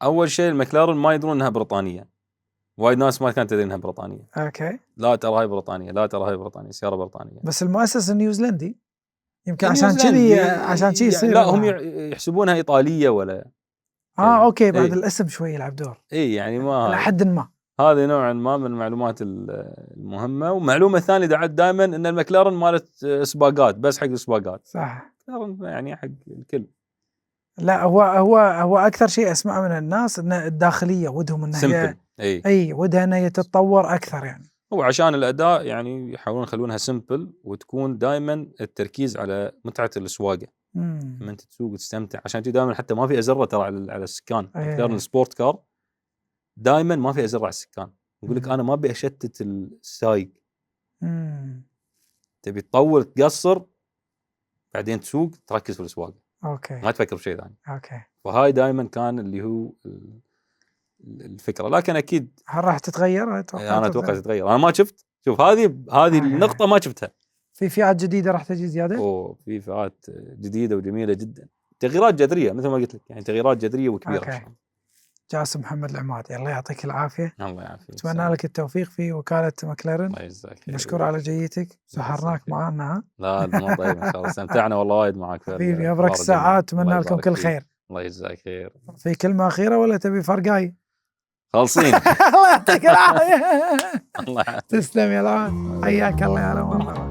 اول شيء المكلارن ما يدرون انها بريطانيه. وايد ناس ما كانت تدري انها بريطانيه. اوكي. لا ترى هاي بريطانيه، لا ترى هاي بريطانيه، سياره بريطانيه. بس المؤسس اوكي، بعد إيه. الاسم شوي يلعب دور اي يعني الى ما حد ما. هذه نوعا ما من المعلومات المهمه. ومعلومه ثانيه دعت دائما ان المكلارن مالت سباقات بس حق السباقات، صح. مكلارن يعني حق الكل. لا، هو اكثر شيء اسمعه من الناس ان الداخليه ودهم ان هي سمبل. اي اي ودها ان هي تتطور اكثر يعني. هو عشان الاداء يعني يحاولون يخلونها سمبل وتكون دائما التركيز على متعه السواقه. لما انت تسوق وتستمتع، عشان كذا دائما حتى ما في ازره ترى على السكان. مكلارن السبورت كار دائما ما في ازره على السكان، يقول لك انا ما ابي اشتت السايق. تبي تطول تقصر بعدين تسوق تركز في السواقه، اوكي ما تفكر بشيء ثاني. اوكي. وهاي دائما كان اللي هو الفكره. لكن اكيد هل راح تتغير؟ انا اتوقع تتغير. انا ما شفت، شوف هذه النقطه ما شفتها. في فئات جديده راح تجي زياده. في فئات جديده وجميله جدا، تغييرات جذريه مثل ما قلت لك، يعني تغييرات جذريه وكبيره. أوكي. جاسم محمد العماد، الله يعطيك العافيه. الله يعافيك. اتمنى لك التوفيق في وكاله مكلارن. الله يجزاك خير. مشكور على جيتك، سهرناك معنا. لا الامور طيب ان شاء الله، استمتعنا والله وايد معك. حبيبي ابرك الساعات، اتمنى لكم كل خير. الله يجزاك خير. في كلمه اخيره ولا تبي فرقاي؟ خالصين. الله يعطيك العافيه. الله يعافيك. تسلم يا العون، حياك الله يا هلا مرحبا.